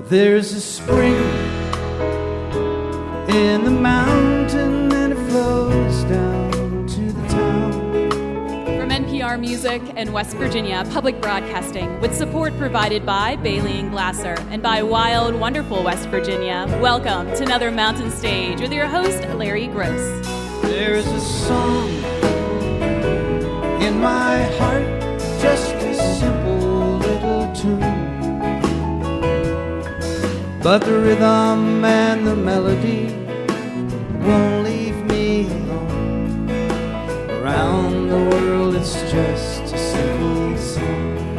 There's a spring in the mountain and it flows down to the town. From NPR Music and West Virginia Public Broadcasting, with support provided by Bailey & Glasser and by Wild, Wonderful West Virginia, welcome to another Mountain Stage with your host, Larry Gross. There's a song in my heart, just a simple little tune. But the rhythm and the melody won't leave me alone. Around the world it's just a simple song.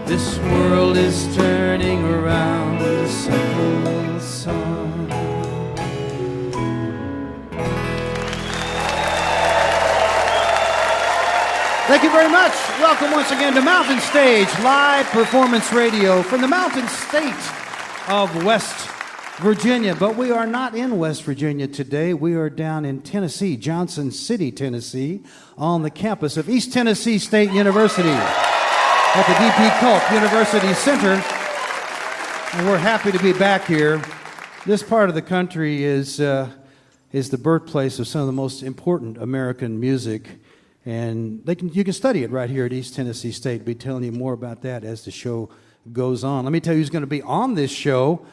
This world is turning around a simple song. Thank you very much. Welcome once again to Mountain Stage, live performance radio from the Mountain State of West Virginia. But we are not in West Virginia today. We are down in Tennessee, Johnson City, Tennessee, on the campus of East Tennessee State University at the D.P. Culp University Center. And we're happy to be back here. This part of the country is the birthplace of some of the most important American music. And you can study it right here at East Tennessee State. I'll be telling you more about that as the show goes on. Let me tell you who's going to be on this show.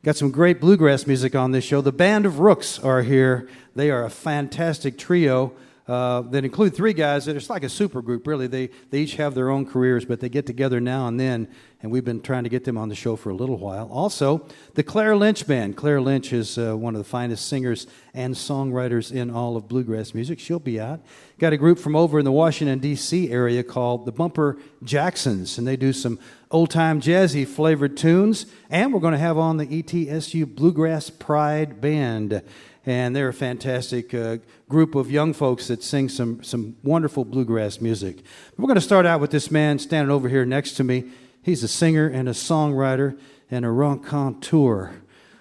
Got some great bluegrass music on this show. The band of Ruhks are here. They are a fantastic trio that include three guys that it's like a super group, really. They each have their own careers, but they get together now and then, and we've been trying to get them on the show for a little while. Also, the Lynch Band. Claire Lynch is one of the finest singers and songwriters in all of bluegrass music. She'll be out. Got a group from over in the Washington, D.C. area called the Bumper Jacksons, and they do some old-time jazzy flavored tunes. And we're going to have on the ETSU Bluegrass Pride Band. And they're a fantastic group of young folks that sing some wonderful bluegrass music. We're going to start out with this man standing over here next to me. He's a singer and a songwriter and a raconteur,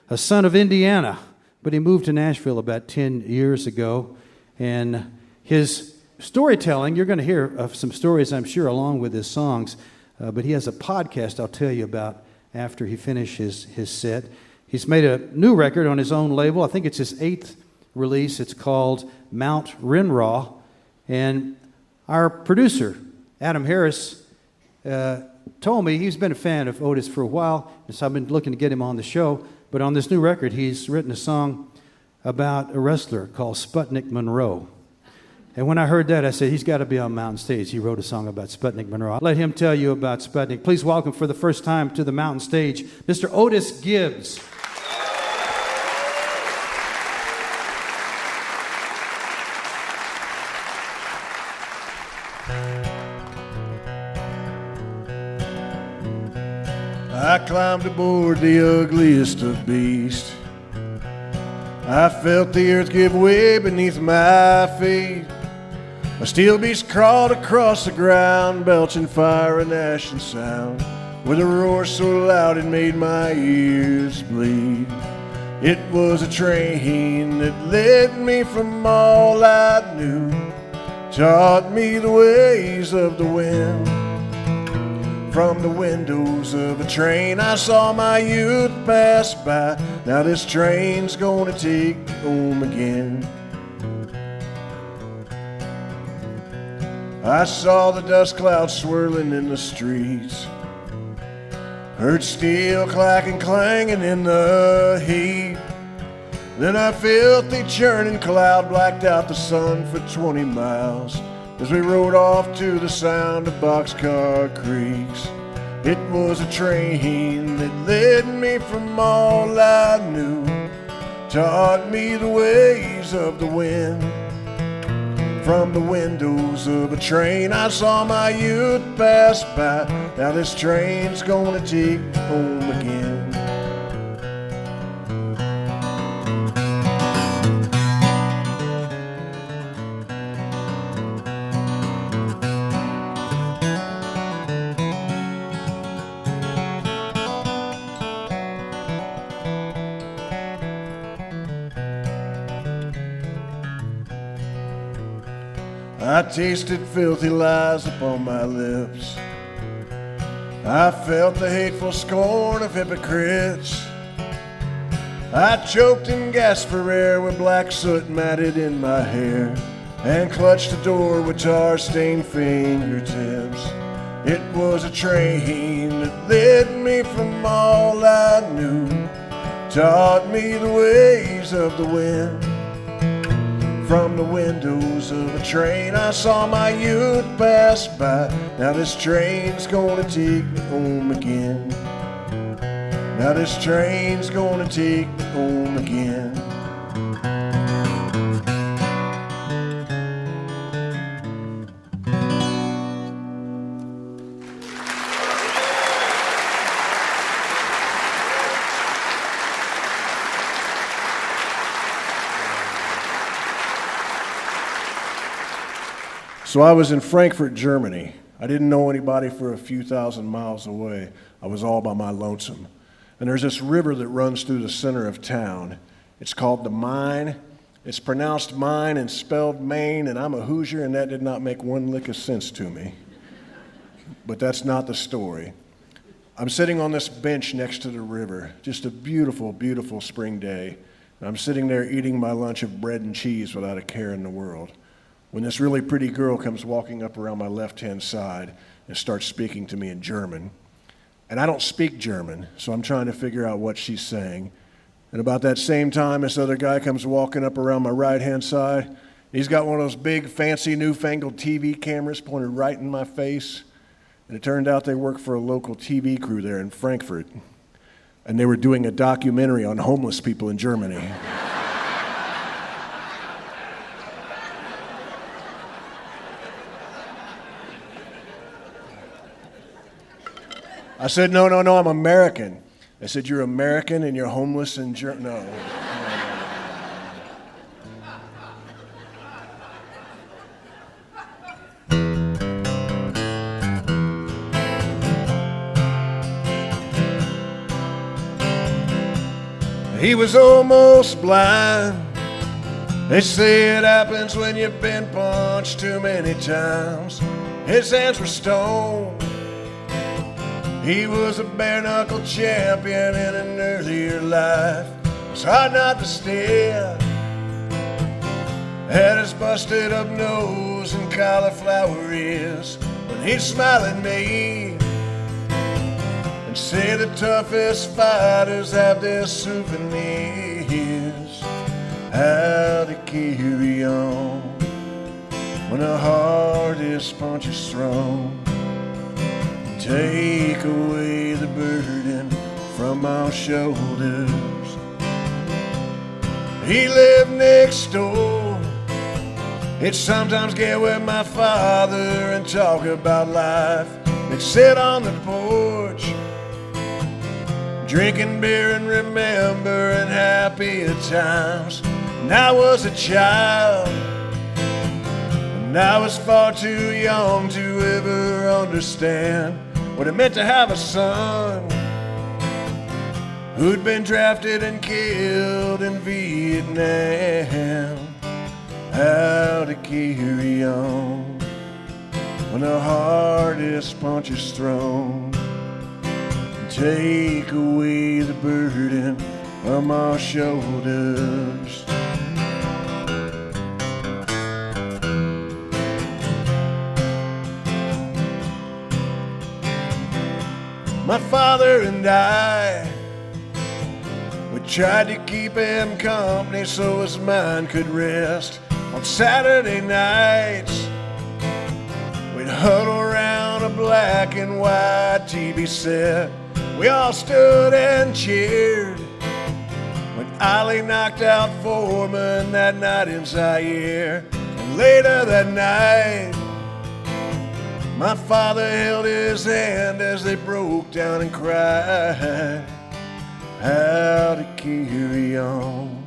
a son of Indiana, but he moved to Nashville about 10 years ago. And his storytelling, you're going to hear of some stories, I'm sure, along with his songs, but he has a podcast I'll tell you about after he finishes his set. He's made a new record on his own label. I think it's his 8th release. It's called Mount Rinraw. And our producer, Adam Harris, told me he's been a fan of Otis for a while, and so I've been looking to get him on the show. But on this new record, he's written a song about a wrestler called Sputnik Monroe. And when I heard that, I said, he's got to be on Mountain Stage. He wrote a song about Sputnik Monroe. I'll let him tell you about Sputnik. Please welcome for the first time to the Mountain Stage, Mr. Otis Gibbs. I climbed aboard the ugliest of beasts. I felt the earth give way beneath my feet. A steel beast crawled across the ground, belching fire and ash and sound, with a roar so loud it made my ears bleed. It was a train that led me from all I knew, taught me the ways of the wind. From the windows of a train I saw my youth pass by. Now this train's gonna take me home again. I saw the dust clouds swirling in the streets, heard steel clacking, clanging in the heat. Then a filthy churning cloud blacked out the sun for 20 miles as we rode off to the sound of boxcar creaks. It was a train that led me from all I knew, taught me the ways of the wind. From the windows of a train I saw my youth pass by. Now this train's gonna take me home again. I tasted filthy lies upon my lips. I felt the hateful scorn of hypocrites. I choked and gasped for air with black soot matted in my hair, and clutched the door with tar-stained fingertips. It was a train that led me from all I knew, taught me the ways of the wind. From the windows of a train I saw my youth pass by. Now this train's gonna take me home again. Now this train's gonna take me home again. So I was in Frankfurt, Germany. I didn't know anybody for a few thousand miles away. I was all by my lonesome. And there's this river that runs through the center of town. It's called the Main. It's pronounced mine and spelled Maine, and I'm a Hoosier, and that did not make one lick of sense to me. But that's not the story. I'm sitting on this bench next to the river, just a beautiful, beautiful spring day. And I'm sitting there eating my lunch of bread and cheese without a care in the world, when this really pretty girl comes walking up around my left-hand side and starts speaking to me in German. And I don't speak German, so I'm trying to figure out what she's saying. And about that same time, this other guy comes walking up around my right-hand side. He's got one of those big, fancy, newfangled TV cameras pointed right in my face. And it turned out they worked for a local TV crew there in Frankfurt. And they were doing a documentary on homeless people in Germany. I said, no, I'm American. I said, you're American and you're homeless in Germany? No. He was almost blind. They say it happens when you've been punched too many times. His hands were stone. He was a bare-knuckle champion in an earlier life. It's hard not to stare at his busted up nose and cauliflower ears when he'd smile at me and say the toughest fighters have their souvenirs. How to carry on when the hardest punch is thrown. Take away the burden from our shoulders. He lived next door. He'd sometimes get with my father and talk about life. They'd sit on the porch, drinking beer and remembering happier times. And I was a child, and I was far too young to ever understand what it meant to have a son who'd been drafted and killed in Vietnam. How to carry on when the hardest punch is thrown. Take away the burden from our shoulders. My father and I, we tried to keep him company so his mind could rest. On Saturday nights, we'd huddle around a black and white TV set. We all stood and cheered when Ollie knocked out Foreman that night in Zaire. And later that night, my father held his hand as they broke down and cried. How to carry on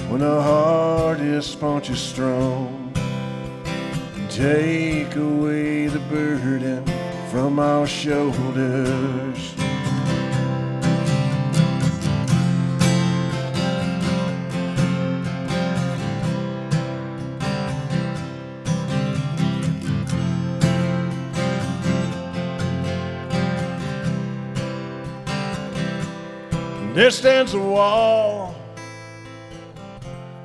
when the hardest punch is thrown. Take away the burden from our shoulders. There stands a wall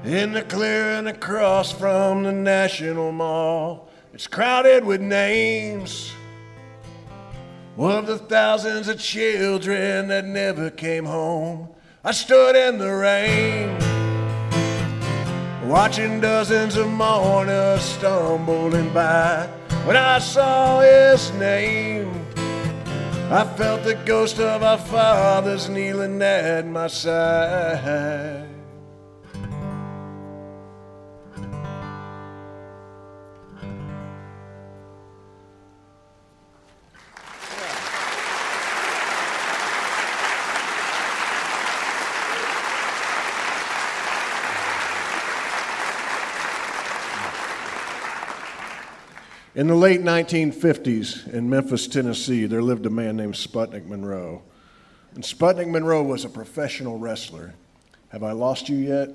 in the clearing across from the National Mall. It's crowded with names of the thousands of children that never came home. I stood in the rain, watching dozens of mourners stumbling by. When I saw his name, I felt the ghost of our fathers kneeling at my side. In the late 1950s in Memphis, Tennessee, there lived a man named Sputnik Monroe. And Sputnik Monroe was a professional wrestler. Have I lost you yet?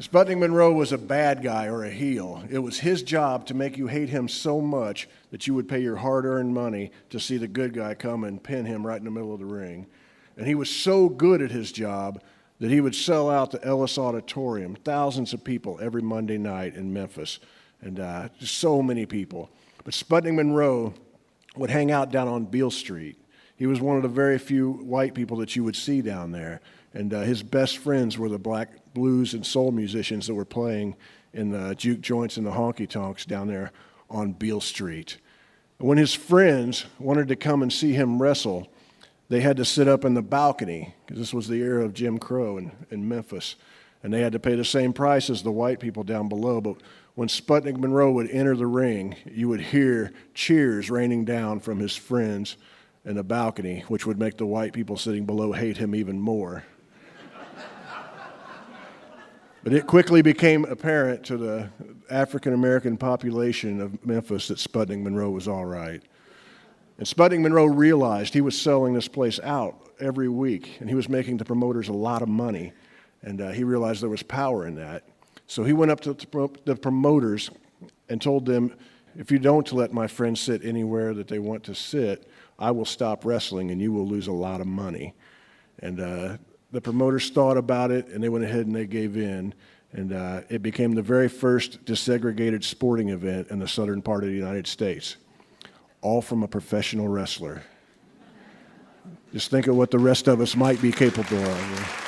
Sputnik Monroe was a bad guy or a heel. It was his job to make you hate him so much that you would pay your hard-earned money to see the good guy come and pin him right in the middle of the ring. And he was so good at his job that he would sell out the Ellis Auditorium, thousands of people every Monday night in Memphis. And just so many people. But Sputnik Monroe would hang out down on Beale Street. He was one of the very few white people that you would see down there. And his best friends were the black blues and soul musicians that were playing in the juke joints and the honky-tonks down there on Beale Street. When his friends wanted to come and see him wrestle, they had to sit up in the balcony, because this was the era of Jim Crow in Memphis. And they had to pay the same price as the white people down below. But when Sputnik Monroe would enter the ring, you would hear cheers raining down from his friends in the balcony, which would make the white people sitting below hate him even more. But it quickly became apparent to the African-American population of Memphis that Sputnik Monroe was all right. And Sputnik Monroe realized he was selling this place out every week, and he was making the promoters a lot of money. And he realized there was power in that. So he went up to the promoters and told them, if you don't let my friends sit anywhere that they want to sit, I will stop wrestling and you will lose a lot of money. And the promoters thought about it, and they went ahead and they gave in. And it became the very first desegregated sporting event in the southern part of the United States, all from a professional wrestler. Just think of what the rest of us might be capable of.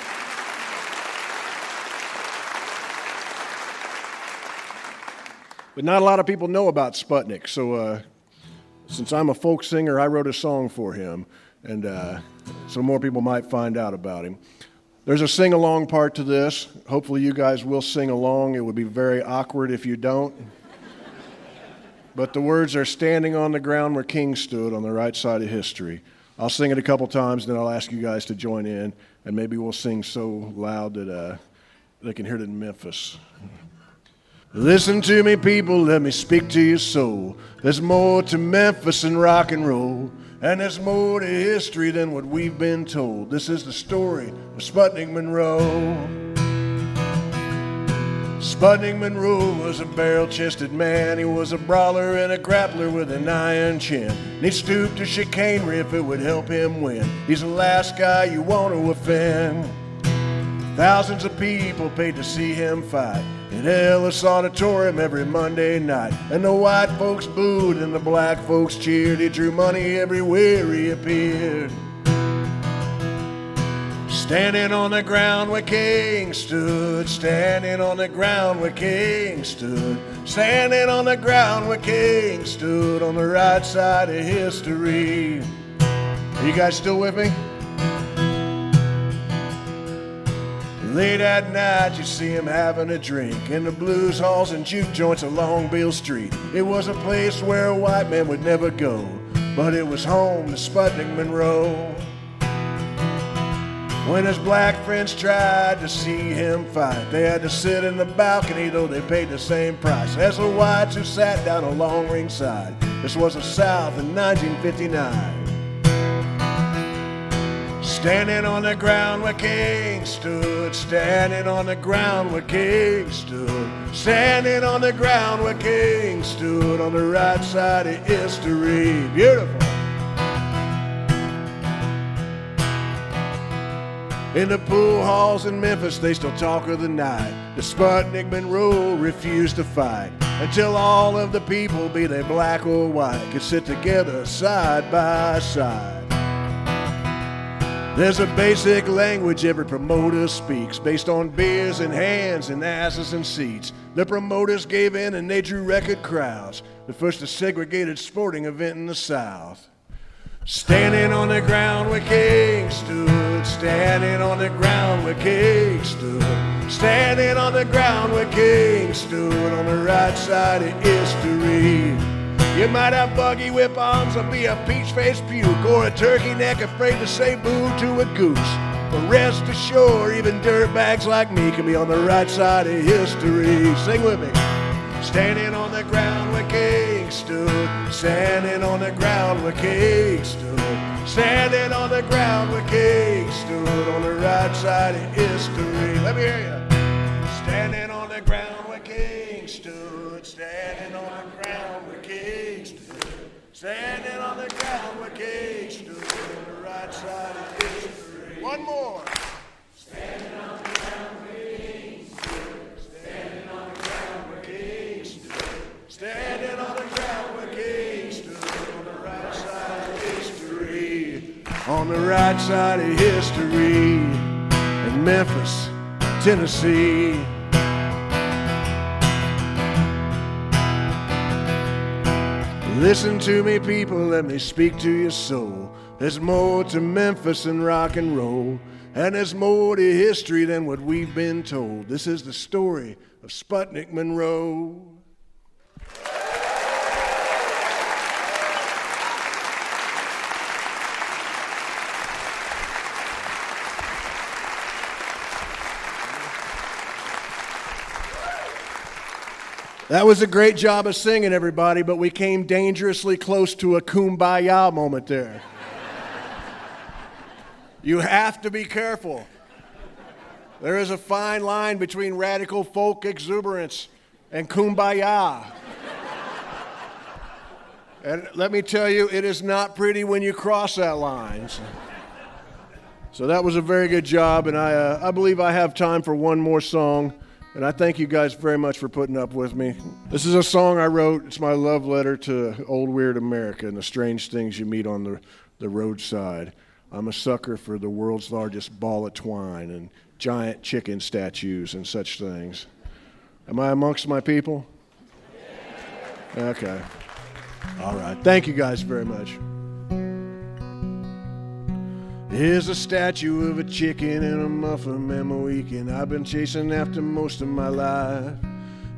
But not a lot of people know about Sputnik, so since I'm a folk singer, I wrote a song for him, and so more people might find out about him. There's a sing-along part to this. Hopefully you guys will sing along. It would be very awkward if you don't. But the words are standing on the ground where kings stood on the right side of history. I'll sing it a couple times, then I'll ask you guys to join in, and maybe we'll sing so loud that they can hear it in Memphis. Listen to me, people, let me speak to your soul. There's more to Memphis than rock and roll, and there's more to history than what we've been told. This is the story of Sputnik Monroe. Sputnik Monroe was a barrel-chested man. He was a brawler and a grappler with an iron chin. And he stooped to chicanery if it would help him win. He's the last guy you want to offend. Thousands of people paid to see him fight in Ellis Auditorium every Monday night. And the white folks booed and the black folks cheered. He drew money everywhere he appeared. Standing on the ground where kings stood, standing on the ground where kings stood, standing on the ground where kings stood on the right side of history. Are you guys still with me? Late at night, you see him having a drink in the blues halls and juke joints along Beale Street. It was a place where a white man would never go, but it was home to Sputnik Monroe. When his black friends tried to see him fight, they had to sit in the balcony, though they paid the same price as the whites who sat down along ringside. This was the South in 1959. Standing on the ground where kings stood, standing on the ground where kings stood, standing on the ground where kings stood on the right side of history. Beautiful. In the pool halls in Memphis, they still talk of the night. The Sputnik Monroe refused to fight until all of the people, be they black or white, could sit together side by side. There's a basic language every promoter speaks, based on beers and hands and asses and seats. The promoters gave in and they drew record crowds, the first segregated sporting event in the South. Standing on the ground where King stood, standing on the ground where King stood, standing on the ground where King stood, on the right side of history. You might have buggy whip arms or be a peach-faced puke or a turkey neck afraid to say boo to a goose. But rest assured, even dirtbags like me can be on the right side of history. Sing with me. Standing on the ground where King stood, standing on the ground where King stood, standing on the ground where King stood, on the right side of history. Let me hear you. Standing on the ground where King stood, standing on the ground where King stood, standing on the ground where King stood, on the right side of history. One more. Standing on the ground where King stood, standing on the ground where King stood, standing on the ground where King stood, on the right side of history, on the right side of history, in Memphis, Tennessee. Listen to me, people, let me speak to your soul. There's more to Memphis than rock and roll, and there's more to history than what we've been told. This is the story of Sputnik Monroe. That was a great job of singing, everybody, but we came dangerously close to a kumbaya moment there. You have to be careful. There is a fine line between radical folk exuberance and kumbaya. And let me tell you, it is not pretty when you cross that line. So that was a very good job, and I believe I have time for one more song. And I thank you guys very much for putting up with me. This is a song I wrote. It's my love letter to old weird America and the strange things you meet on the roadside. I'm a sucker for the world's largest ball of twine and giant chicken statues and such things. Am I amongst my people? Okay. All right. Thank you guys very much. Here's a statue of a chicken and a muffin and my weekend I've been chasing after most of my life.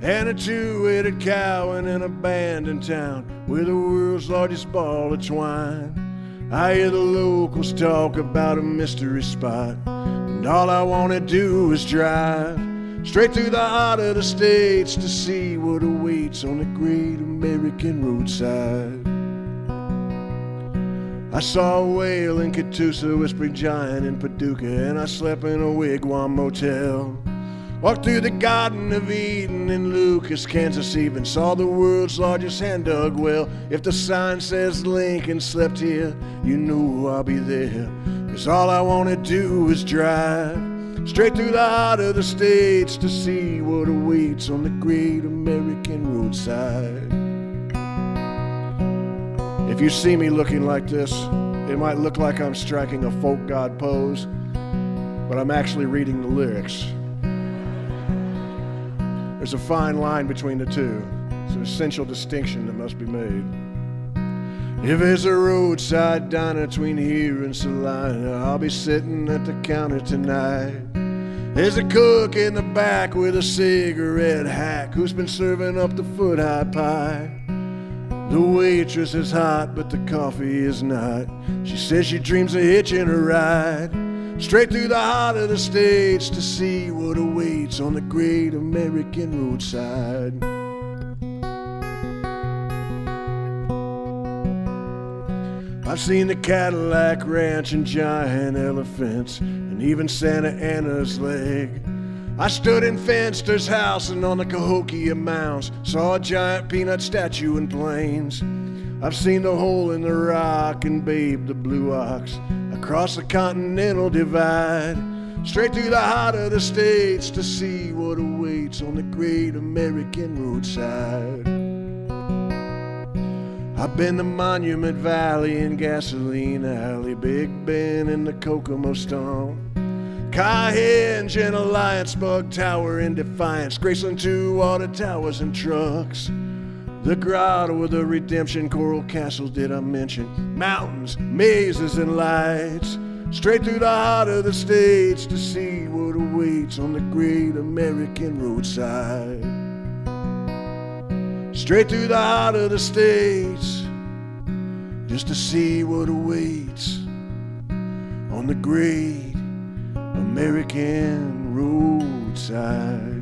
And a two-headed cow in an abandoned town with the world's largest ball of twine. I hear the locals talk about a mystery spot, and all I want to do is drive straight through the heart of the states to see what awaits on the great American roadside. I saw a whale in Catoosa, whispering giant in Paducah, and I slept in a wigwam motel. Walked through the Garden of Eden in Lucas, Kansas, even saw the world's largest hand-dug well. If the sign says Lincoln slept here, you know I'll be there, 'cause all I want to do is drive straight through the heart of the states to see what awaits on the great American roadside. If you see me looking like this, it might look like I'm striking a folk god pose, but I'm actually reading the lyrics. There's a fine line between the two. It's an essential distinction that must be made. If there's a roadside diner between here and Salina, I'll be sitting at the counter tonight. There's a cook in the back with a cigarette hack who's been serving up the foot-high pie. The waitress is hot, but the coffee is not. She says she dreams of hitching a ride straight through the heart of the states to see what awaits on the great American roadside. I've seen the Cadillac Ranch and giant elephants and even Santa Anna's leg. I stood in Fenster's house and on the Cahokia Mounds saw a giant peanut statue in Plains. I've seen the hole in the rock and babe the blue ox across the continental divide. straight through the heart of the states to see what awaits on the great American roadside. I've been to Monument Valley and Gasoline Alley, Big Ben and the Kokomo Stone, Kahenge and Alliance, Bug Tower and Defiance, Graceland 2, all the towers and trucks, the Grotto of the Redemption, Coral Castles did I mention, mountains, mazes and lights, straight through the heart of the states to see what awaits on the great American roadside. Straight through the heart of the states just to see what awaits on the great American roadside.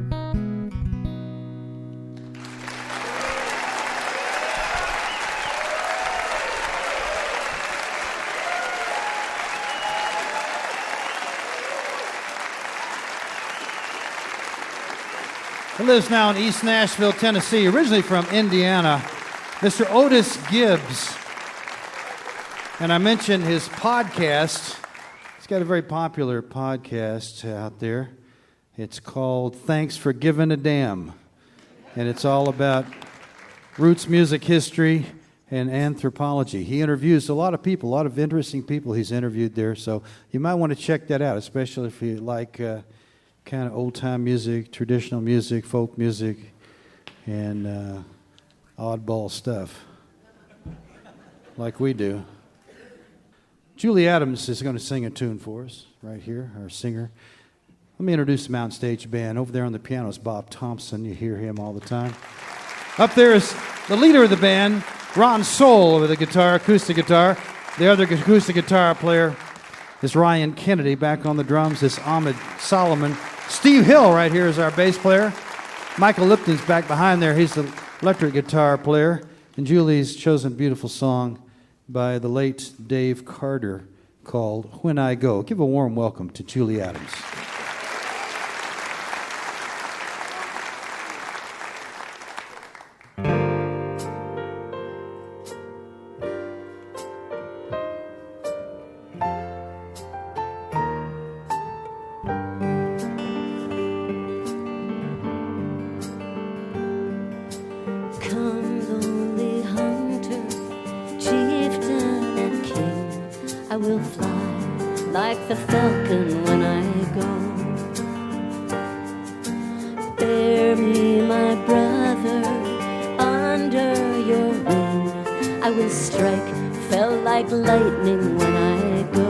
He lives now in East Nashville, Tennessee, originally from Indiana, Mr. Otis Gibbs. And I mentioned his podcast. He's got a very popular podcast out there. It's called Thanks for Giving a Damn. And it's all about roots music history and anthropology. He interviews a lot of people, a lot of interesting people he's interviewed there. So you might want to check that out, especially if you like kind of old-time music, traditional music, folk music, and oddball stuff like we do. Julie Adams is going to sing a tune for us right here, our singer. Let me introduce the Mountain Stage Band. Over there on the piano is Bob Thompson. You hear him all the time. Up there is the leader of the band, Ron Soul, over the guitar, acoustic guitar. The other acoustic guitar player is Ryan Kennedy. Back on the drums is Ahmed Solomon. Steve Hill right here is our bass player. Michael Lipton's back behind there. He's the electric guitar player. And Julie's chosen a beautiful song by the late Dave Carter called When I Go. Give a warm welcome to Julie Adams. The falcon when I go. Bear me, my brother, under your wing. I will strike, fell like lightning when I go.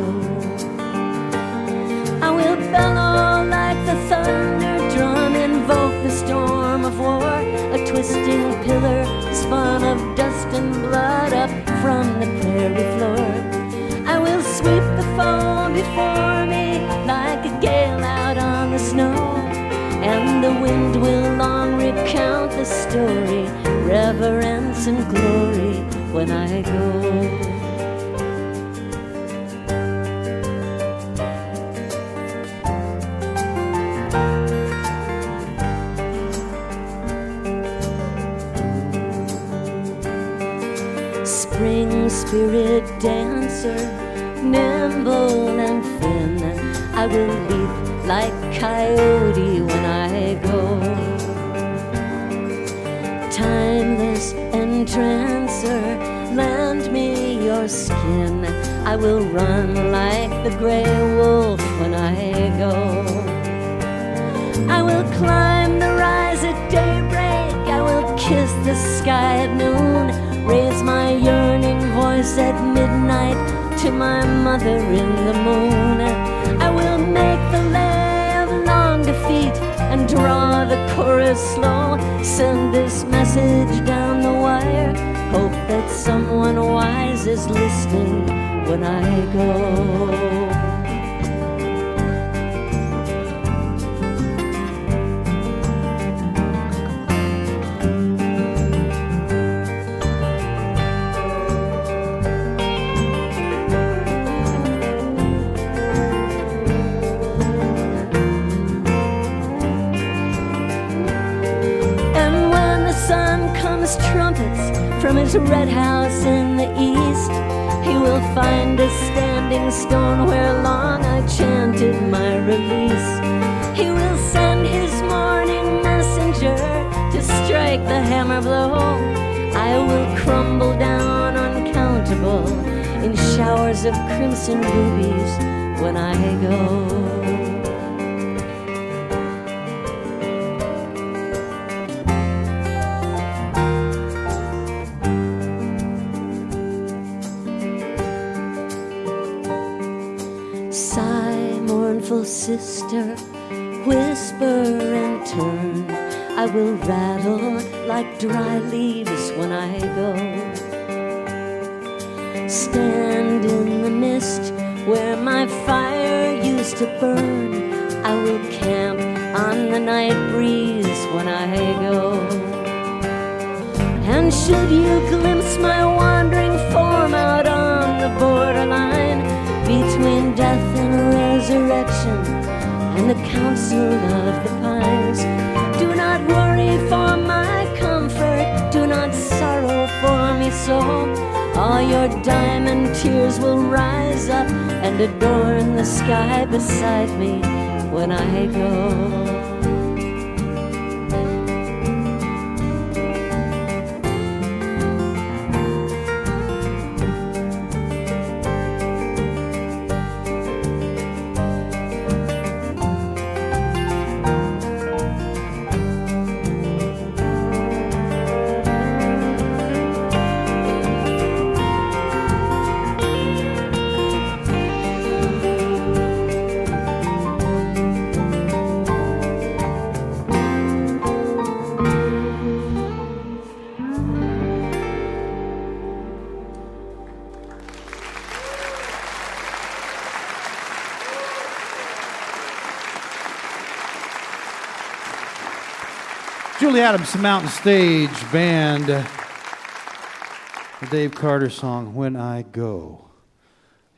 I will bellow like the thunder drum, invoke the storm of war, a twisting pillar, spun of dust and blood up from the prairie floor. I will sweep the foam before me like a gale out on the snow, and the wind will long recount the story, reverence and glory when I go. Spring spirit dancer, nimble and thin, I will leap like coyote when I go. Timeless entrancer, lend me your skin, I will run like the gray wolf when I go. I will climb the rise at daybreak, I will kiss the sky at noon, raise my yearning voice at midnight to my mother in the moon. I will make the lay of long defeat and draw the chorus slow, send this message down the wire, hope that someone wise is listening when I go. Trumpets from his red house in the east, he will find a standing stone where long I I chanted my release. He will send his morning messenger to strike the hammer blow. I will crumble down uncountable in showers of crimson rubies when I go. Sigh, mournful sister, whisper and turn. I will rattle like dry leaves when I go. Stand in the mist where my fire used to burn. I will camp on the night breeze when I go. And should you glimpse my wandering form out on the borderline between death and resurrection and the council of the pines, do not worry for my comfort, do not sorrow for me so. All your diamond tears will rise up and adorn the sky beside me when I go. Julie Adams, the Mountain Stage Band, the Dave Carter song, When I Go.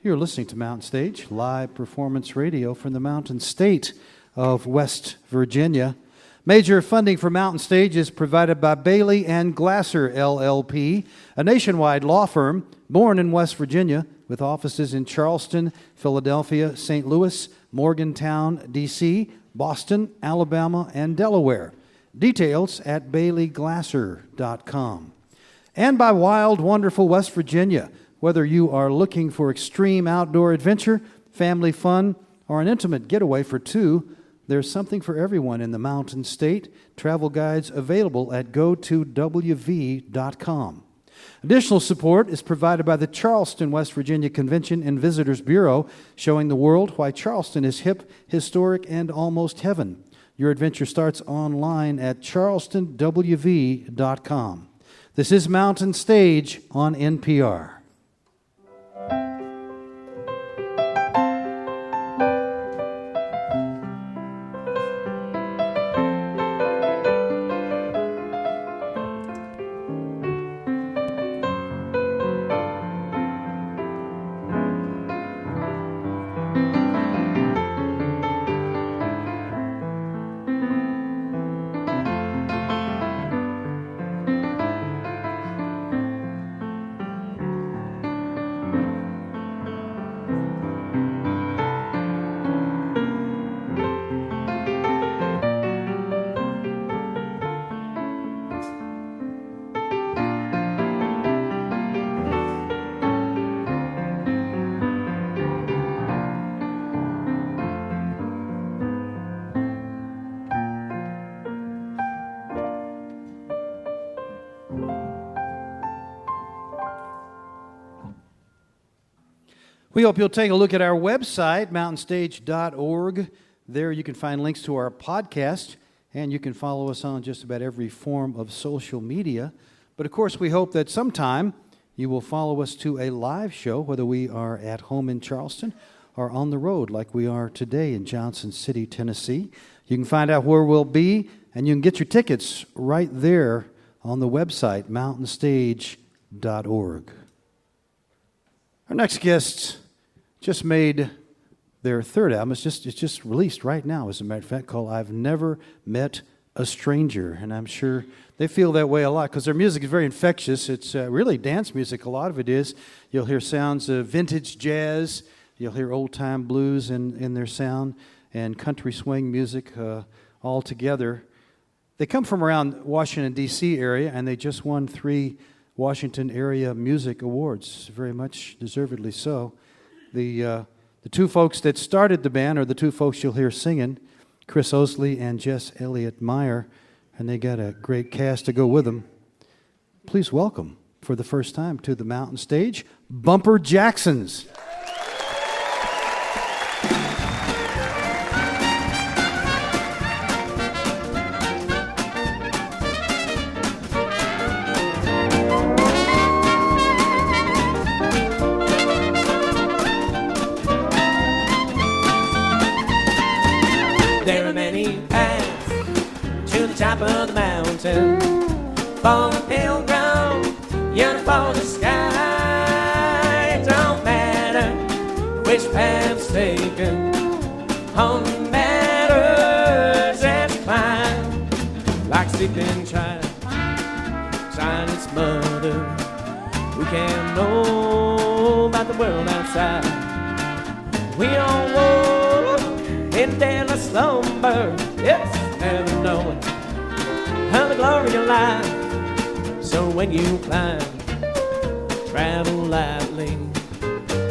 You're listening to Mountain Stage, live performance radio from the Mountain State of West Virginia. Major funding for Mountain Stage is provided by Bailey and Glasser, LLP, a nationwide law firm born in West Virginia with offices in Charleston, Philadelphia, St. Louis, Morgantown, D.C., Boston, Alabama, and Delaware. Details at baileyglasser.com. And by Wild, Wonderful West Virginia. Whether you are looking for extreme outdoor adventure, family fun, or an intimate getaway for two, there's something for everyone in the Mountain State. Travel guides available at go2wv.com. Additional support is provided by the Charleston, West Virginia Convention and Visitors Bureau, showing the world why Charleston is hip, historic, and almost heaven. Your adventure starts online at charlestonwv.com. This is Mountain Stage on NPR. We hope you'll take a look at our website, mountainstage.org. There you can find links to our podcast, and you can follow us on just about every form of social media. But of course, we hope that sometime you will follow us to a live show, whether we are at home in Charleston or on the road like we are today in Johnson City, Tennessee. You can find out where we'll be, and you can get your tickets right there on the website, mountainstage.org. Our next guests just made their third album. It's just released right now, as a matter of fact, called I've Never Met a Stranger. And I'm sure they feel that way a lot because their music is very infectious. It's really dance music. A lot of it is. You'll hear sounds of vintage jazz. You'll hear old-time blues in their sound and country swing music all together. They come from around Washington, D.C. area, and they just won 3 Washington area music awards, very much deservedly so. The 2 folks that started the band are the 2 folks you'll hear singing, Chris Osley and Jess Elliott Meyer, and they got a great cast to go with them. Please welcome, for the first time to the Mountain Stage, Bumper Jacksons. There are many paths to the top of the mountain, for the pilgrim, yearning for the sky. It don't matter which path's taken, only matters as you climb. Like a sleeping child, silence mother, who can know about the world outside. We don't walk in deadly slumber, yes, never knowing how the glory of life. So when you climb, travel lightly,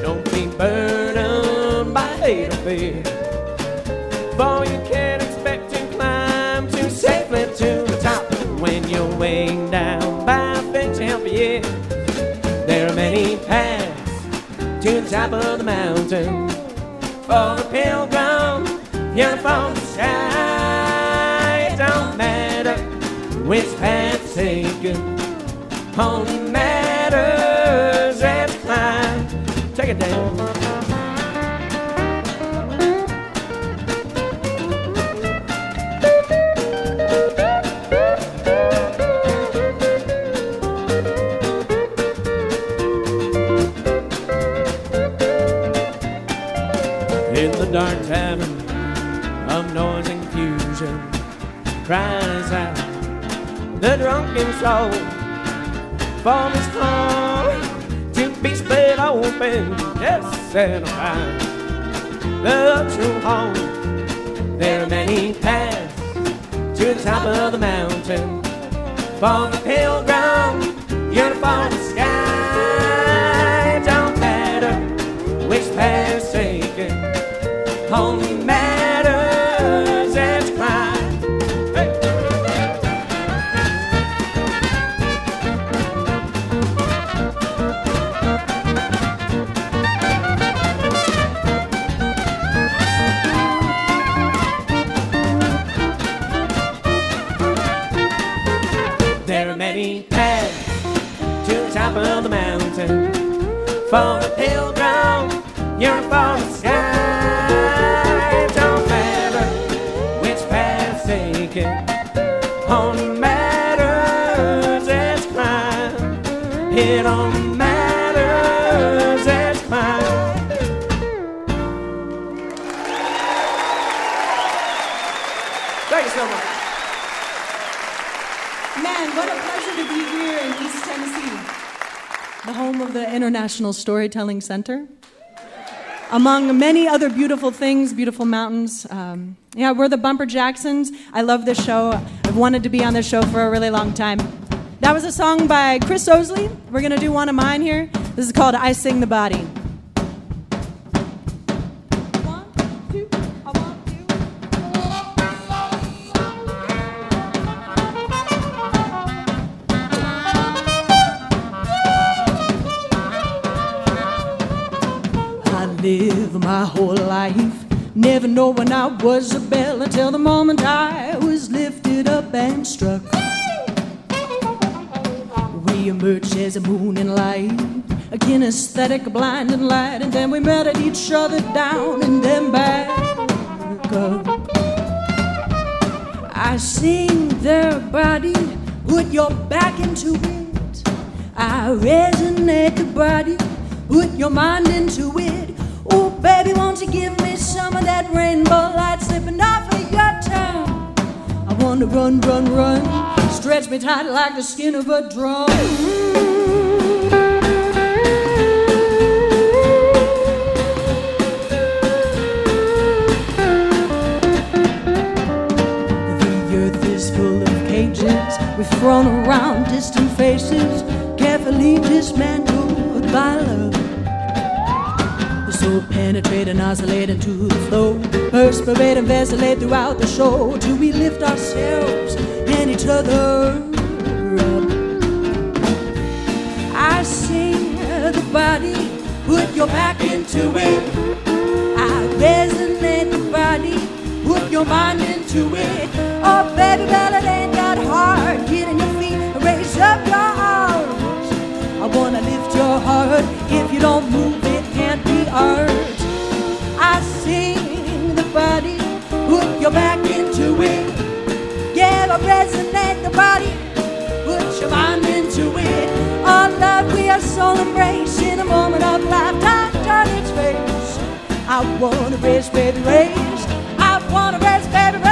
don't be burdened by hate or fear, for you can't expect to climb too safely to the top when you're weighing down by things help you. There are many paths to the top of the mountain, for the pilgrim, you're from the sky. It don't matter which path's taken, only matters as you climb. Take it down. In the dark tavern of noise and confusion, cries out the drunken soul, for his heart to be split open, yes, and find the true home. There are many paths to the top of the mountain, for the pilgrim, you're from the sky. It don't matter which path's taken, only matters as you climb. There are many paths to the top of the mountain, for the pilgrim, you're from the sky. It don't matter which path's taken, only matters as you climb. It only matters as you climb. Thank you so much. Man, what a pleasure to be here in East Tennessee, the home of the International Storytelling Center. Among many other beautiful things, beautiful mountains. Yeah, we're the Bumper Jacksons. I love this show. I've wanted to be on this show for a really long time. That was a song by Chris Osley. We're going to do one of mine here. This is called I Sing the Body. Live my whole life, never know when I was a bell until the moment I was lifted up and struck. We emerged as a moon and light, a kinesthetic, a blinding light, and then we met at each other down and then back up. I sing their body, put your back into it. I resonate the body, put your mind into it. Oh, baby, won't you give me some of that rainbow light slipping off of your tongue? I want to run, run, run, stretch me tight like the skin of a drum. thrown around distant faces, carefully dismantled by love. So penetrate and oscillate into the flow, perspirate and vacillate throughout the show, till we lift ourselves and each other up. I sing the body, put your back into it. I resonate the body, put your mind into it. Oh baby, well it ain't that hard. Get on your feet and raise up your arms. I wanna lift your heart. If you don't move, it can't be art. I sing the body, put your back into it. Yeah, I resonate the body, put your mind into it. Oh love, we are soul embrace in a moment of lifetime. Turn its face. I wanna race, baby, race. I wanna race, baby, race.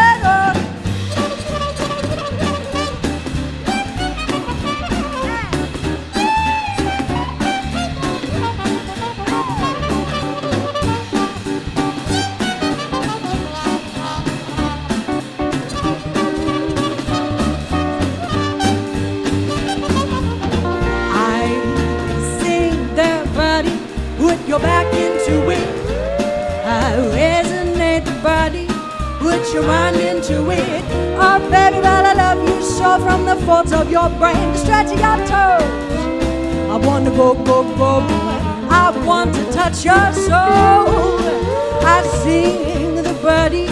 Put your back into it. I resonate the body, put your mind into it. Oh baby, well I love you so, from the folds of your brain to stretching your toes. I want to go, go, go. I want to touch your soul. I sing the body,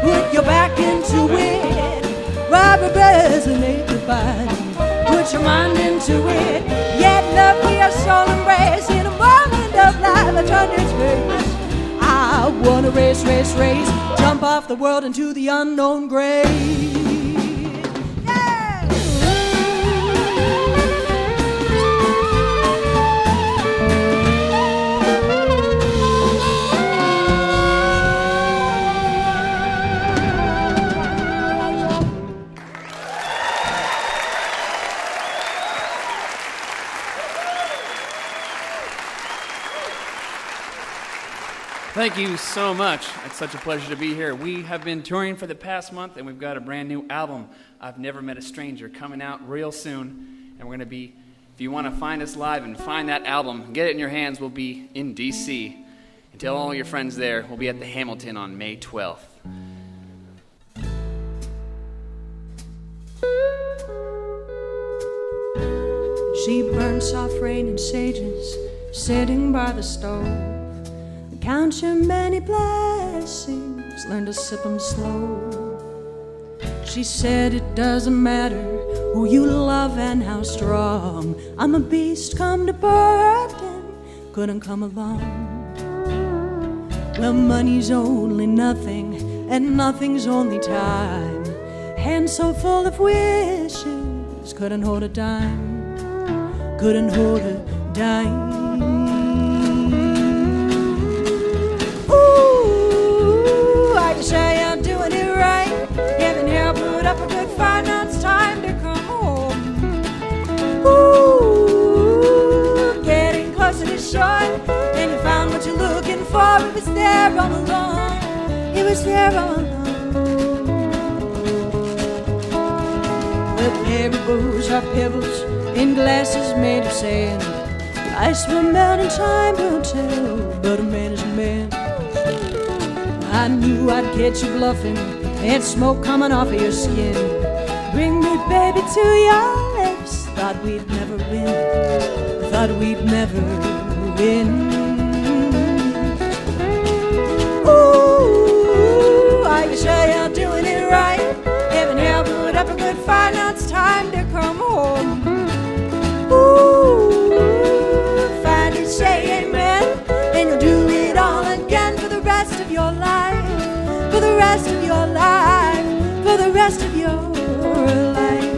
put your back into it. Well, resonate the body, put your mind into it. Yet love, we are soul embrace in a moment of life. I turn its face. I wanna race, race, race, jump off the world into the unknown grave. Thank you so much. It's such a pleasure to be here. We have been touring for the past month, and we've got a brand new album, I've Never Met a Stranger, coming out real soon. And we're going to be, if you want to find us live and find that album, get it in your hands. We'll be in D.C. And tell all your friends there. We'll be at the Hamilton on May 12th. She burned soft rain and sages, sitting by the stove. Count your many blessings, learn to sip them slow. She said it doesn't matter who you love and how strong. I'm a beast come to burden, couldn't come along. Well, money's only nothing, and nothing's only time. Hands so full of wishes, couldn't hold a dime, couldn't hold a dime. Say I'm doing it right. Heaven help, put up a good fight. Now it's time to come home. Ooh, getting closer to shore. And you found what you're looking for. It was there all along. It was there all along. The pebbles are pebbles in glasses made of sand. Ice will melt and time will tell, but a man is a man. I knew I'd catch you bluffing, and smoke coming off of your skin. Bring me, baby, to your lips. Thought we'd never win, thought we'd never win. Ooh, are you sure you're doing it right? Heaven help, put up a good fight. Now it's time to come home. Ooh, finally say amen, and you'll do it all again for the rest of your life. For the rest of your life, for the rest of your life.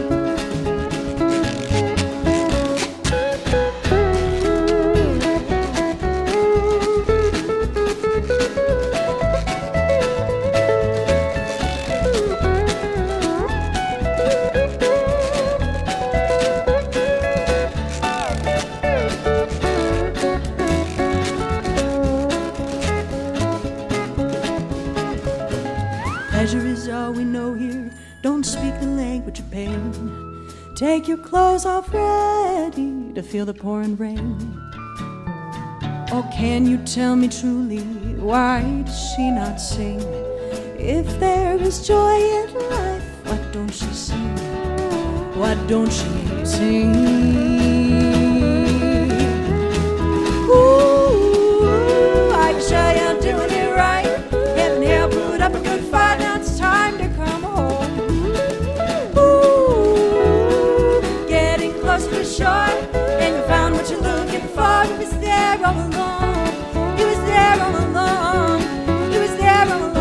Pleasure is all we know here. Don't speak the language of pain. Take your clothes off ready to feel the pouring rain. Oh, can you tell me truly, why does she not sing? If there is joy in life, why don't she sing? Why don't she sing? Ooh, I can show you're doing it right. Heaven here, put up a good fight. Now it's time to come home. Ooh, getting close to the shore, and you found what you're looking for. You was there all along. You was there all along. You was there all along.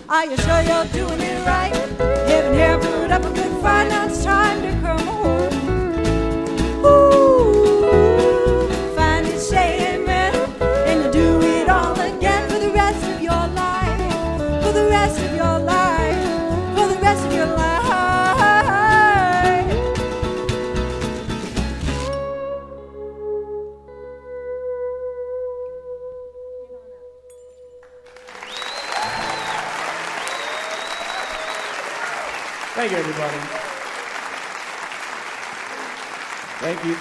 Are you sure you're doing it right? Heaven here, put up a good fight. Now it's time to come home. Ooh, finally say amen, and you do it all again for the rest of your life. For the rest of your life. For the rest of your life. Thank you, everybody. Thank you.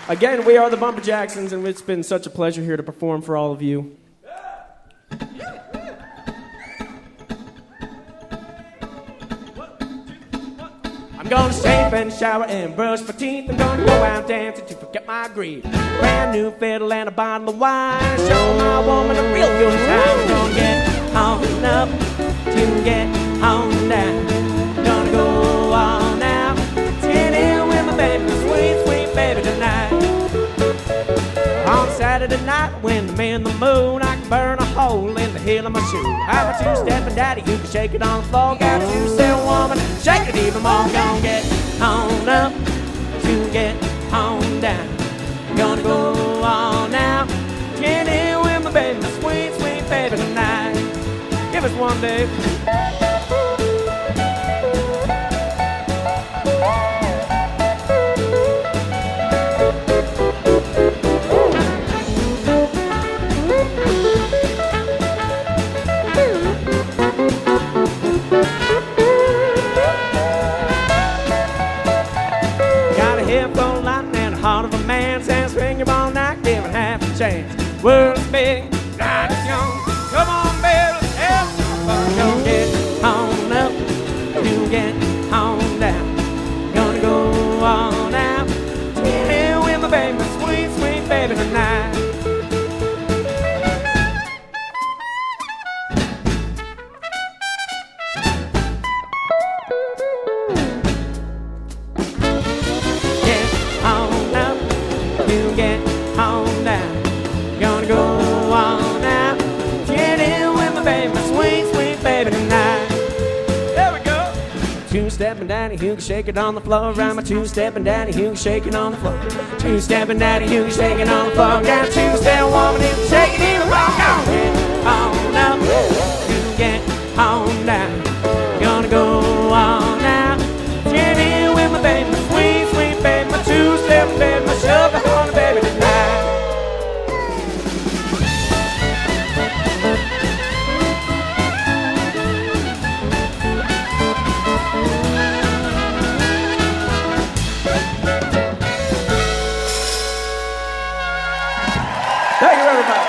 Again, we are the Bumper Jacksons, and it's been such a pleasure here to perform for all of you. I'm gonna shave and shower and brush my teeth. I'm gonna go out dancing to forget my grief. Brand new fiddle and a bottle of wine. Show my woman a real good time. I'm gonna get on up to get on down. Gonna go on out, get in with my baby, sweet, sweet baby tonight. On Saturday night when I'm in the mood, I can burn a hole in the heel of my shoe. I'm a two-stepping daddy who can shake it on the floor. Got a two-step woman, shake it even more. Gonna get on up to get on down. Gonna go on out, get in with my baby, sweet, sweet baby tonight. Give us one, babe. Got a hip full of lightning and a heart of a man. Sands finger all night, giving half a chance. World's big, night is young. Come on, baby, let's have some fun. Gonna get on up, to get on down. Gonna go on out, get in with my baby, sweet, sweet baby tonight. Get on up, to get on down. Gonna go on out, get in with my baby, sweet, sweet baby tonight. There we go. Two-stepping daddy who can shake it on the floor. Around my two-stepping daddy who can shake it on the floor. Two-stepping daddy who can shake it on the floor. Got a two-step woman who can shake it even more. Gonna get on up, to get on down. Gonna go on out, get in with my baby, sweet, sweet baby, my two-stepping baby, my sugar honey baby tonight. Thank you, everybody.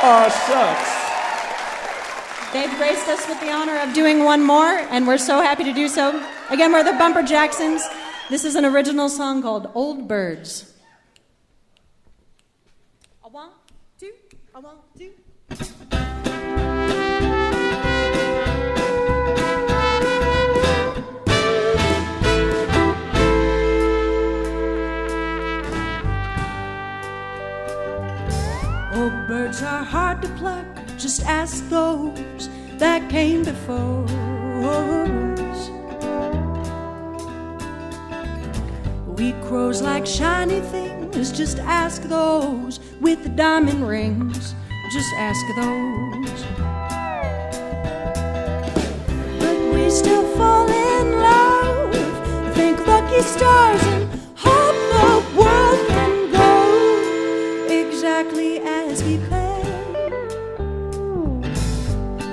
Oh, shucks. They've graced us with the honor of doing one more, and we're so happy to do so. Again, we're the Bumper Jacksons. This is an original song called Old Birds. A one, two, a one, two. Old birds are hard to pluck, just ask those that came before us. We crows like shiny things, just ask those with the diamond rings, just ask those. But we still fall in love, thank lucky stars and hope the world can go exactly as we planned.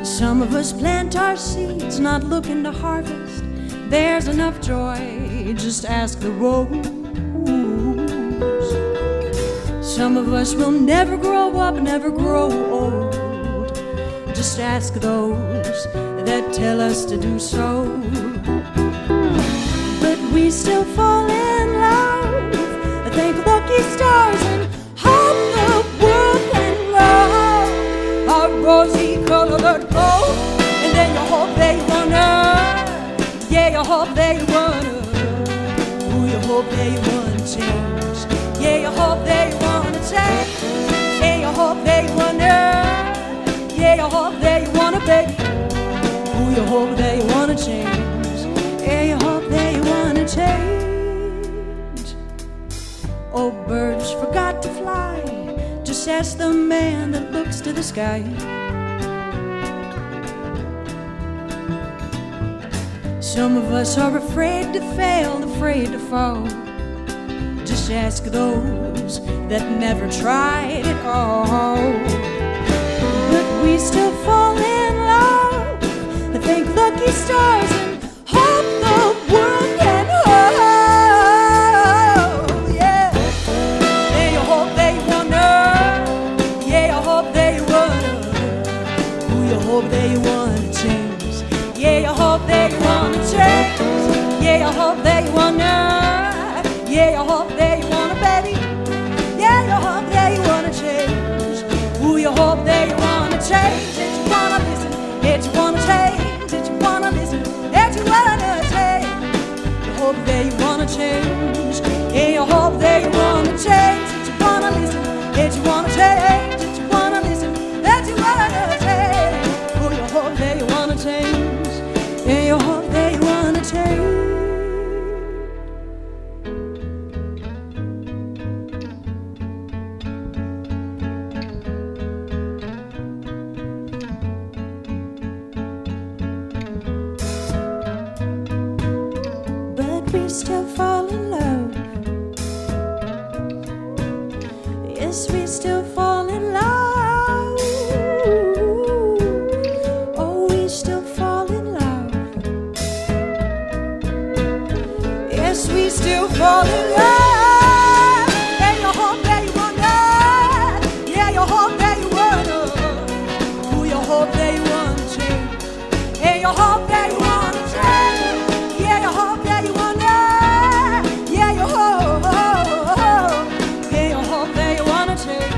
Some of us plant our seeds, not looking to harvest. There's enough joy, just ask the rose. Some of us will never grow up, never grow old. Just ask those that tell us to do so. But we still fall in love, thank lucky stars and hope the world can grow a rosy colored gold. And then you hope they wanna, yeah, you hope they wanna, ooh, you hope they wanna change, yeah, you hope they wanna change, yeah, you hope they wanna, yeah, you hope they wanna, baby, ooh, you hope they wanna change, yeah, you hope they wanna change. Oh, birds forgot to fly, just ask the man that looks to the sky. Some of us are afraid to fail, afraid to fall. Just ask those that never tried it all. But we still fall in love, thank lucky stars and hope the world can hold. Yeah, yeah, you hope they wanna, yeah, you hope they wanna, ooh, you hope they wanna change, yeah, you hope they wanna change, yeah, you hope they wanna, yeah, you hope they wanna, baby, yeah, you hope they wanna change, ooh, you hope they wanna change, that you wanna listen, that you wanna change, that you wanna listen, that you wanna change, you hope they wanna change, yeah, you hope they wanna change, that you wanna listen, that you wanna change, that you wanna listen, that you wanna change, ooh, you hope they wanna change, yeah, you hope they wanna change. But we still fall in love. Yes, we still fall in love. Oh, we still fall in love. Yes, we still fall in love. Yeah, you hope that you wanna. Yeah, you hope that you wanna. Ooh, you hope that you wanna change. Yeah, you hope that you wanna change. Yeah, you hope that you wanna. Yeah, you hope. Yeah, you hope that you wanna change.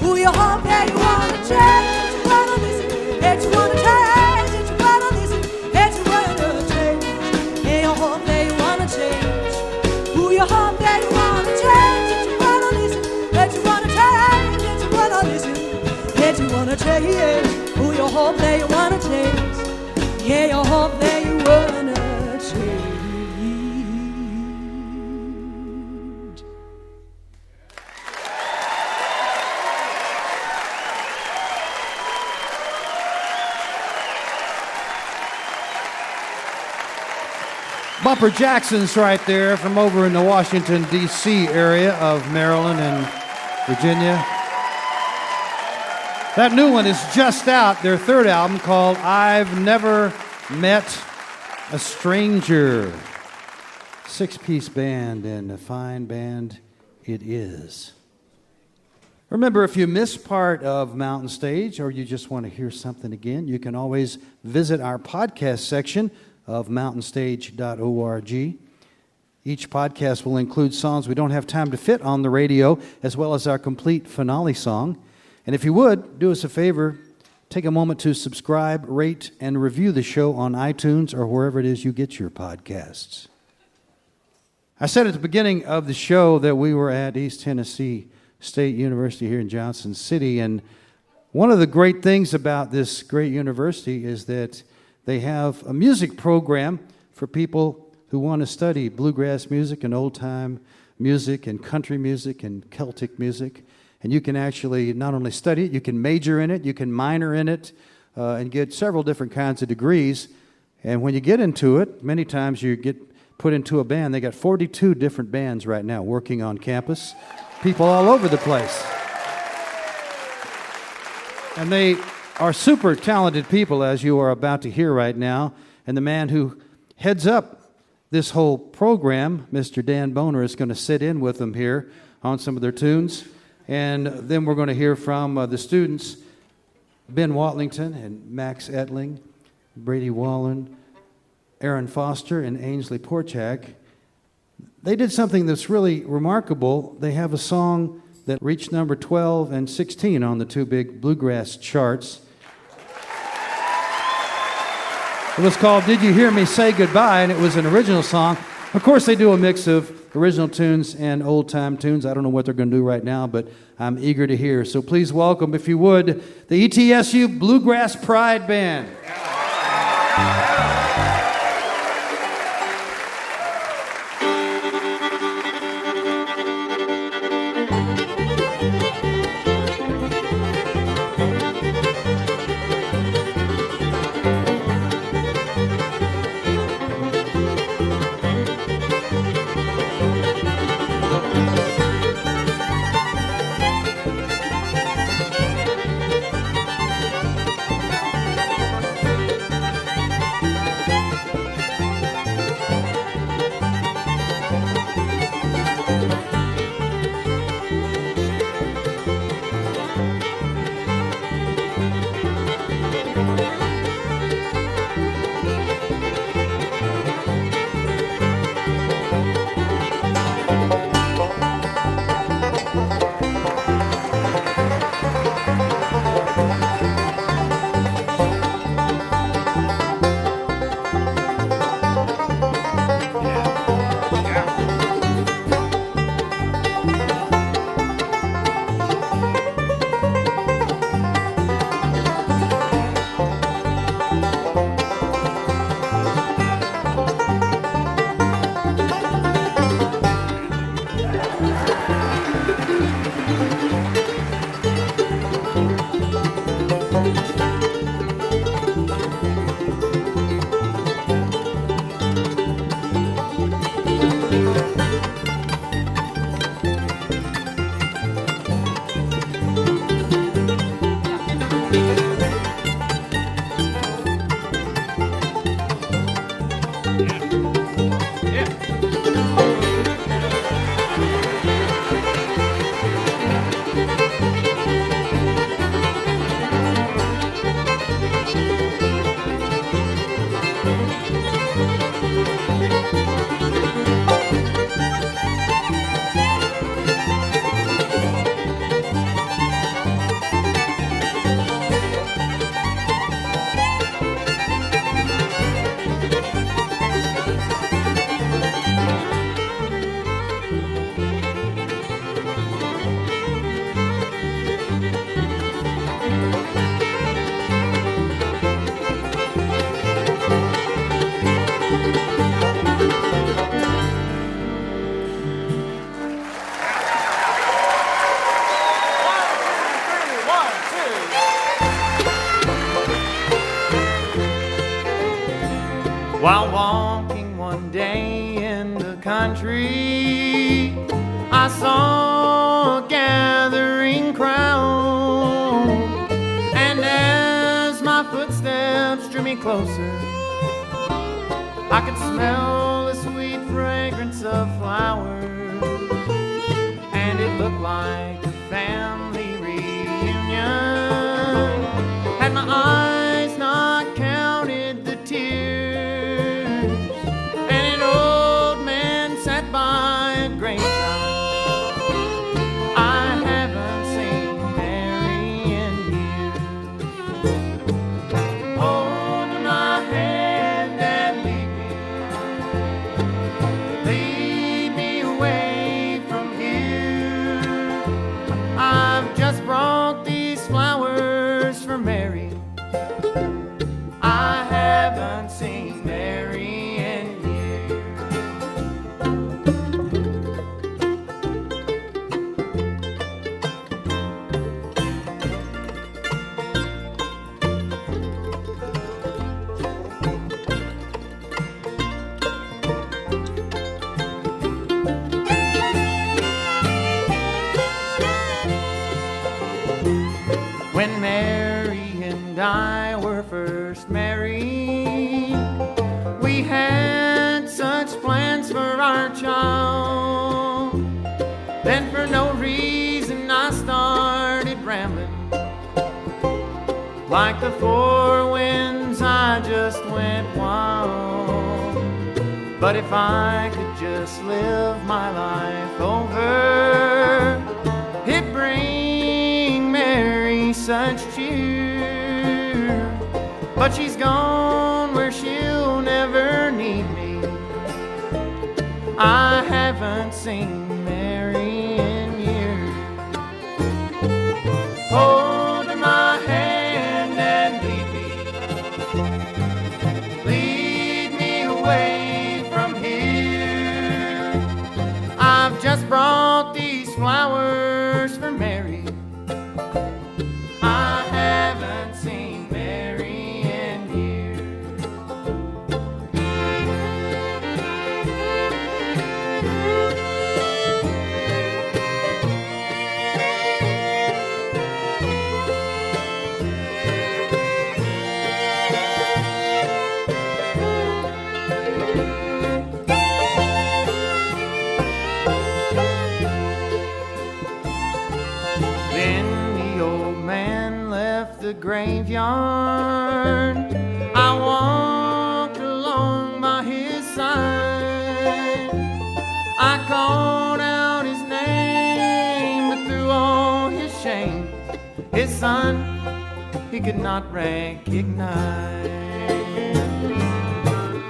Ooh, you hope that you wanna change. You wanna listen. That you wanna change. That you wanna listen. That you wanna change. Yeah, you hope that you wanna change. Ooh, you hope that you wanna change. That you wanna listen. That you wanna change. That you wanna listen. That you wanna change. Ooh, you hope that you wanna change. Yeah, you hope that you wanna change. Bumper Jackson's right there from over in the Washington, D.C. area of Maryland and Virginia. That new one is just out, their third album called I've Never Met a Stranger. Six-piece band, and a fine band it is. Remember, if you missed part of Mountain Stage or you just want to hear something again, you can always visit our podcast section of mountainstage.org. Each podcast will include songs we don't have time to fit on the radio, as well as our complete finale song. And if you would, do us a favor, take a moment to subscribe, rate, and review the show on iTunes or wherever it is you get your podcasts. I said at the beginning of the show that we were at East Tennessee State University here in Johnson City, and one of the great things about this great university is that they have a music program for people who want to study bluegrass music and old-time music and country music and Celtic music. And you can actually not only study it, you can major in it, you can minor in it, and get several different kinds of degrees. And when you get into it, many times you get put into a band. They got 42 different bands right now working on campus, people all over the place. And they are super talented people, as you are about to hear right now. And the man who heads up this whole program, Mr. Dan Boner, is going to sit in with them here on some of their tunes. And then we're going to hear from the students, Ben Watlington and Max Etling, Brady Wallen, Aaron Foster, and Ainsley Porchak. They did something that's really remarkable. They have a song that reached number 12 and 16 on the two big bluegrass charts. It was called Did You Hear Me Say Goodbye, and it was an original song. Of course, they do a mix of original tunes and old-time tunes. I don't know what they're going to do right now, but I'm eager to hear. So please welcome, if you would, the ETSU Bluegrass Pride Band. While walking one day in the country, I saw a gathering crowd, and as my footsteps drew me closer, I could smell the sweet fragrance of flowers, and it looked like a family reunion. Had my eyes not counted the tears, by a graveside, I haven't seen Mary in years. Hold my hand and lead me away from here. I were first married. We had such plans for our child. Then for no reason I started rambling. Like the four winds I just went wild. But if I could just live my life over, it'd bring Mary such cheer. But she's gone where she'll never need me. I haven't seen Mary in years. Hold my hand and lead me away from here. I've just brought these flowers for Mary. I haven't seen Mary in years. Then the old man left the graveyard. I walked along by his side. I called out his name, but through all his shame, his son he could not recognize.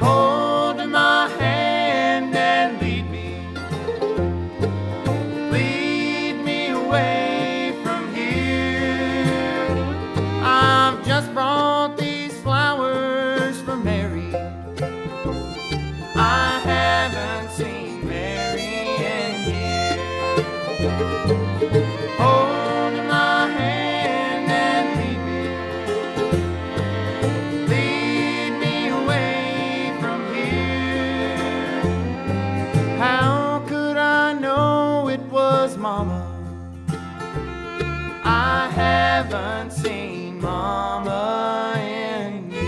Hold my hand and lead me away from here. I've just brought these flowers for Mary. I haven't seen Mary in years. Hold my hand and lead me away from here. How could I know it was Mama? I haven't seen Mama in years.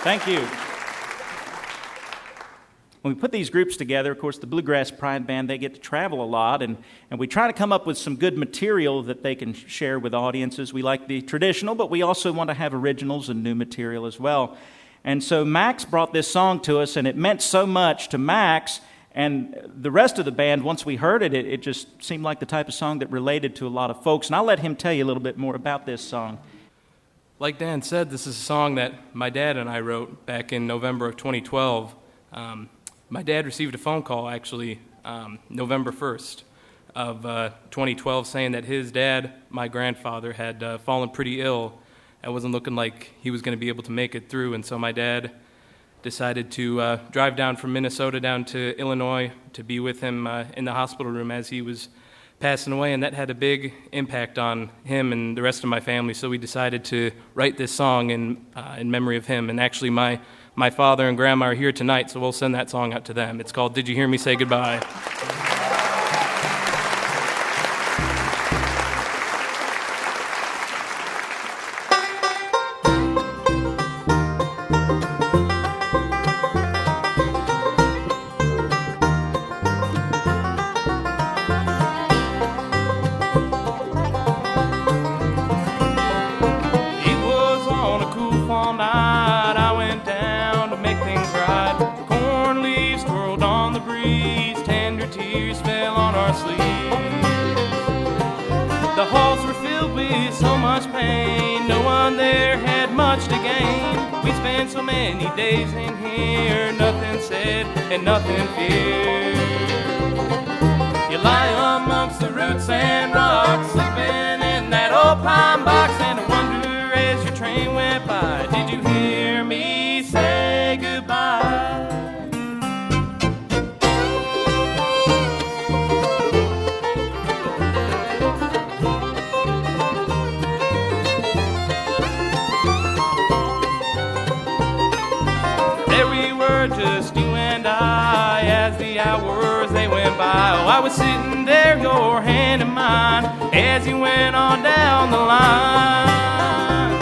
Thank you. When we put these groups together, of course, the Bluegrass Pride Band, they get to travel a lot, and we try to come up with some good material that they can share with audiences. We like the traditional, but we also want to have originals and new material as well. And so Max brought this song to us, and it meant so much to Max and the rest of the band. Once we heard it, it just seemed like the type of song that related to a lot of folks. And I'll let him tell you a little bit more about this song. Like Dan said, this is a song that my dad and I wrote back in November of 2012. My dad received a phone call, actually, November 1st of 2012, saying that his dad, my grandfather, had fallen pretty ill and wasn't looking like he was going to be able to make it through. And so my dad decided to drive down from Minnesota down to Illinois to be with him in the hospital room as he was passing away, and that had a big impact on him and the rest of my family. So we decided to write this song in memory of him. And actually, my father and grandma are here tonight, so we'll send that song out to them. It's called "Did You Hear Me Say Goodbye?" So many days in here, nothing said and nothing feared. You lie amongst the roots and rocks, sleeping in that old pine box, and I wonder as your train went by, did you hear me say goodbye? were just you and I as the hours they went by. Oh, I was sitting there, your hand in mine, as you went on down the line.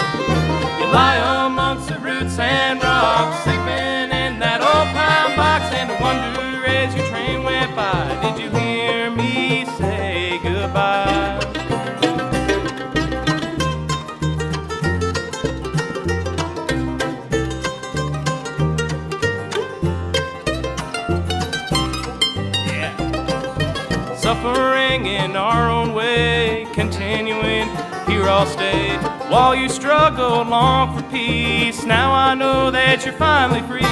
You lie amongst the roots and rocks, sleeping in that old pine box, and I wonder as your train went by, did you hear me say goodbye? Suffering in our own way, continuing, here I'll stay. While you struggled long for peace, now I know that you're finally free.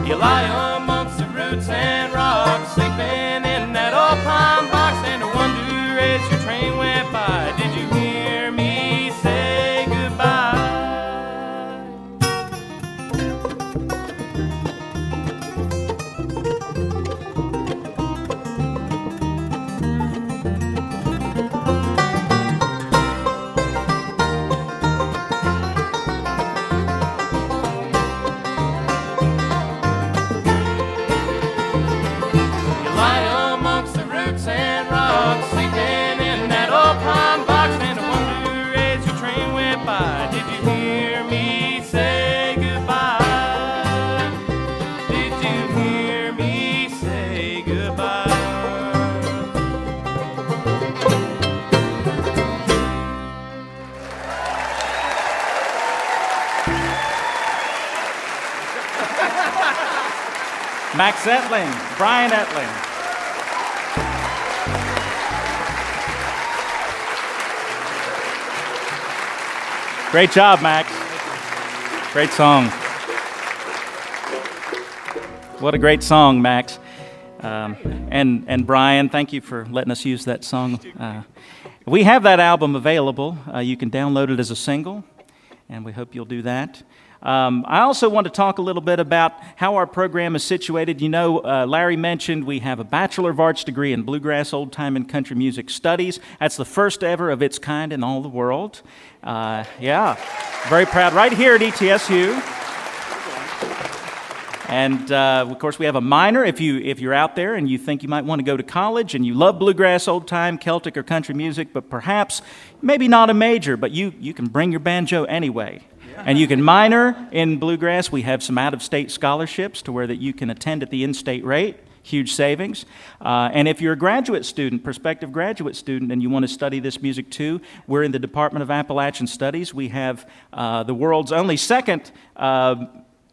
You lie amongst the roots and rocks, sleeping in that old pine box, and I wonder as your train went by, did you hear me say goodbye? Max Etling, Brian Etling. Great job, Max. Great song. What a great song, Max. And Brian, thank you for letting us use that song. We have that album available. You can download it as a single, and we hope you'll do that. I also want to talk a little bit about how our program is situated. You know, Larry mentioned we have a Bachelor of Arts degree in Bluegrass, Old Time, and Country Music Studies. That's the first ever of its kind in all the world. Yeah, very proud. Right here at ETSU. And, of course, we have a minor. If you're out there and you think you might want to go to college and you love bluegrass, old time, Celtic, or country music, but perhaps maybe not a major, but you can bring your banjo anyway. And you can minor in bluegrass. We have some out-of-state scholarships to where that you can attend at the in-state rate. Huge savings. And if you're a graduate student, prospective graduate student, and you want to study this music too, we're in the Department of Appalachian Studies. We have the world's only second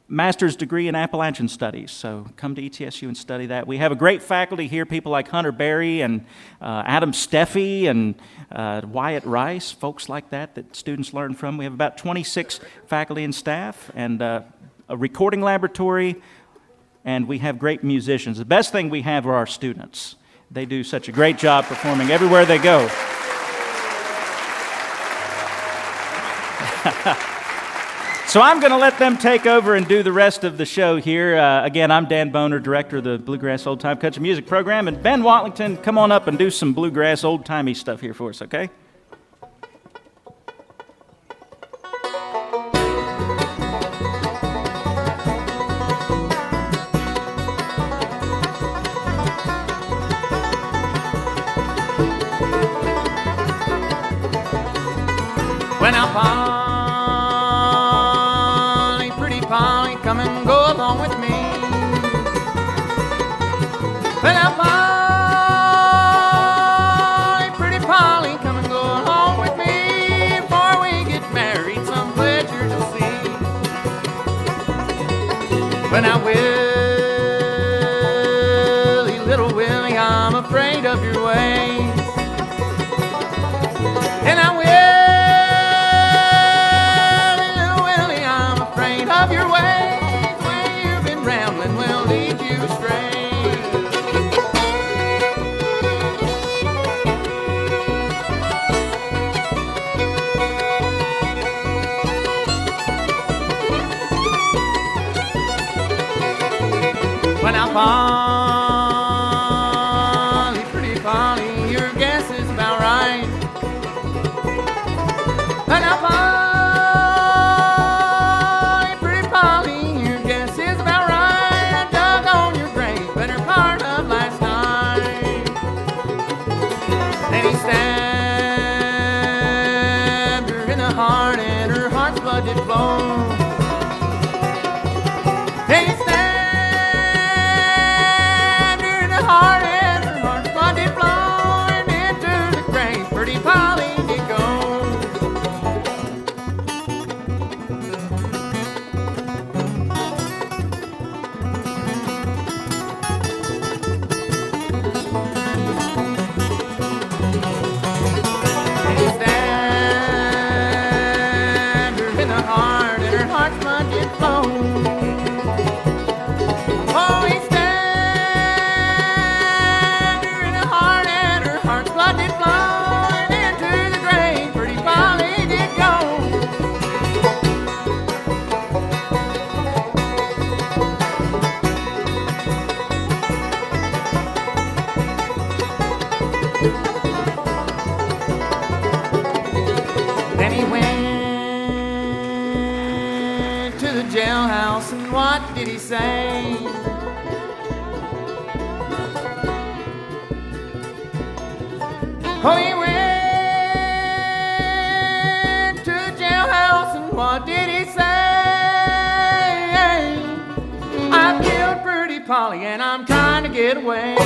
master's degree in Appalachian Studies. So come to ETSU and study that. We have a great faculty here, people like Hunter Berry and Adam Steffi and Wyatt Rice, folks like that students learn from. We have about 26 faculty and staff and a recording laboratory, and we have great musicians. The best thing we have are our students. They do such a great job performing everywhere they go. So I'm going to let them take over and do the rest of the show here. Again, I'm Dan Boner, director of the Bluegrass Old Time Country Music Program. And Ben Watlington, come on up and do some bluegrass old-timey stuff here for us, okay? When I'm Polly, pretty Polly, come and go along with me. When I'm Polly, pretty Polly, come and go along with me. Before we get married, some pleasure to see. When I Willie, little Willie, I'm afraid of your ways. And I will. Of your ways, when you've been rambling, will lead you astray. When I'm Polly, pretty Polly, your guess is about right. When I'm Polly, heart and her heart's blood did flow. Can you stand her in the heart and her heart's blood did flow, and into the grave pretty Polly did go. Can you stand her in the heart and her heart's blood did flow? Oh, he stand her in the heart and her heart's blood did flow, and into the grave pretty Polly did go. Then he went to the jailhouse, and what did he say? Oh, he went to the jailhouse, and what did he say? I killed pretty Polly, and I'm trying to get away.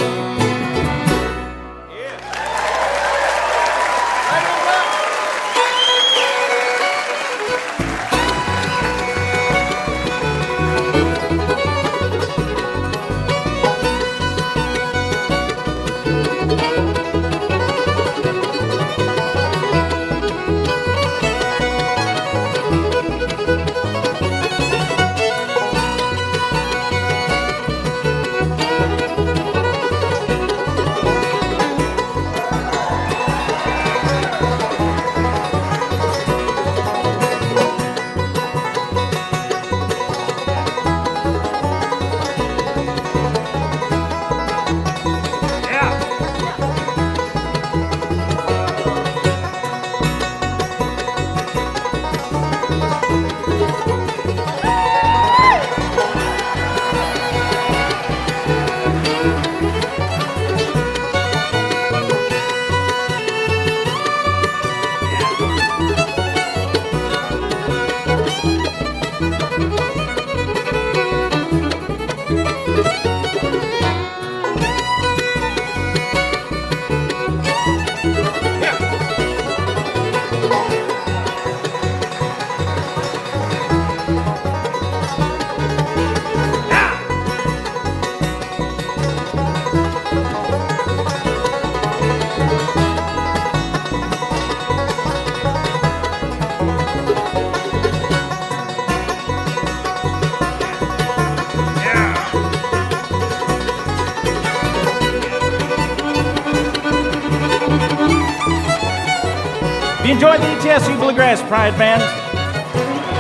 You enjoyed the ETSU Bluegrass Pride Band?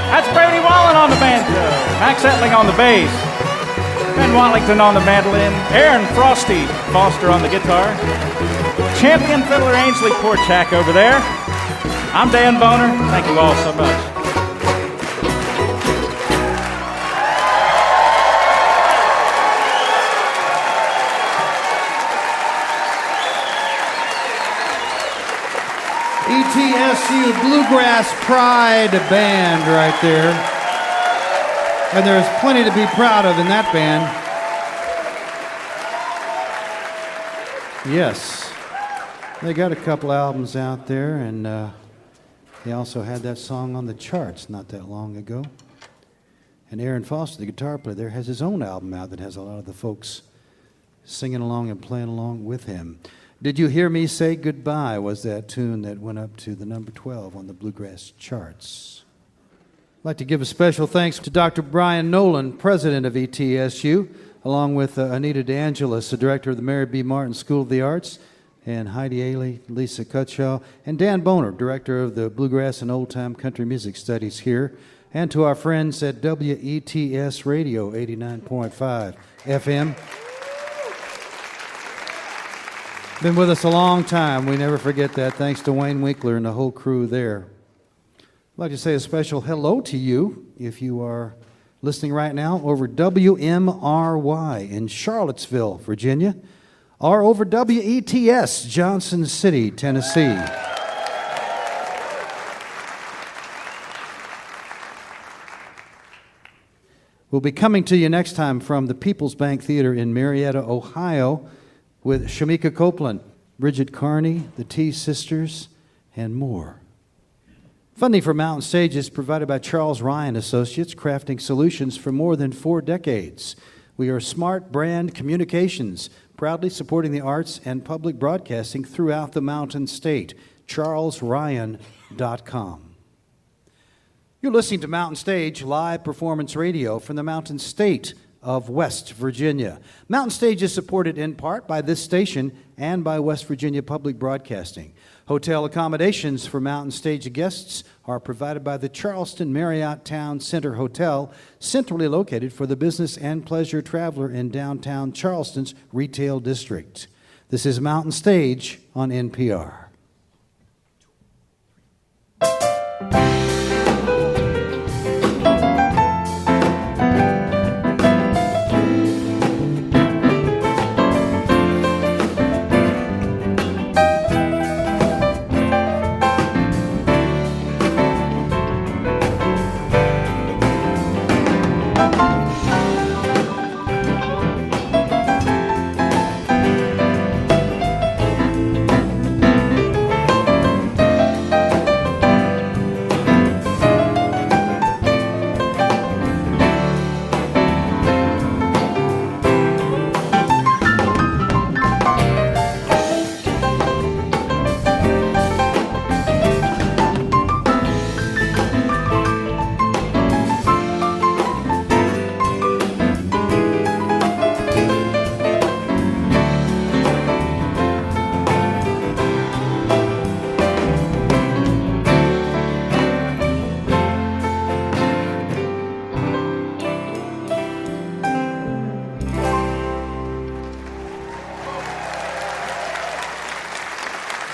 That's Brady Wallen on the banjo, Max Etling on the bass, Ben Watlington on the mandolin, Aaron Frosty Foster on the guitar, champion fiddler Ainsley Porchak over there. I'm Dan Boner. Thank you all so much. ETSU Bluegrass Pride Band right there. And there's plenty to be proud of in that band. Yes. They got a couple albums out there, and they also had that song on the charts not that long ago. And Aaron Foster, the guitar player there, has his own album out that has a lot of the folks singing along and playing along with him. Did You Hear Me Say Goodbye was that tune that went up to the number 12 on the Bluegrass charts. I'd like to give a special thanks to Dr. Brian Nolan, president of ETSU, along with Anita DeAngelis, the director of the Mary B. Martin School of the Arts, and Heidi Ailey, Lisa Cutshaw, and Dan Boner, director of the Bluegrass and Old Time Country Music Studies here, and to our friends at WETS Radio 89.5 FM. Been with us a long time. We never forget that. Thanks to Wayne Winkler and the whole crew there. I'd like to say a special hello to you if you are listening right now over WMRY in Charlottesville, Virginia, or over WETS, Johnson City, Tennessee. We'll be coming to you next time from the People's Bank Theater in Marietta, Ohio, with Shamika Copeland, Bridget Carney, the T Sisters, and more. Funding for Mountain Stage is provided by Charles Ryan Associates, crafting solutions for more than 4 decades. We are Smart Brand Communications, proudly supporting the arts and public broadcasting throughout the Mountain State. CharlesRyan.com. You're listening to Mountain Stage live performance radio from the Mountain State of West Virginia. Mountain Stage is supported in part by this station and by West Virginia Public Broadcasting. Hotel accommodations for Mountain Stage guests are provided by the Charleston Marriott Town Center Hotel, centrally located for the business and pleasure traveler in downtown Charleston's retail district. This is Mountain Stage on NPR.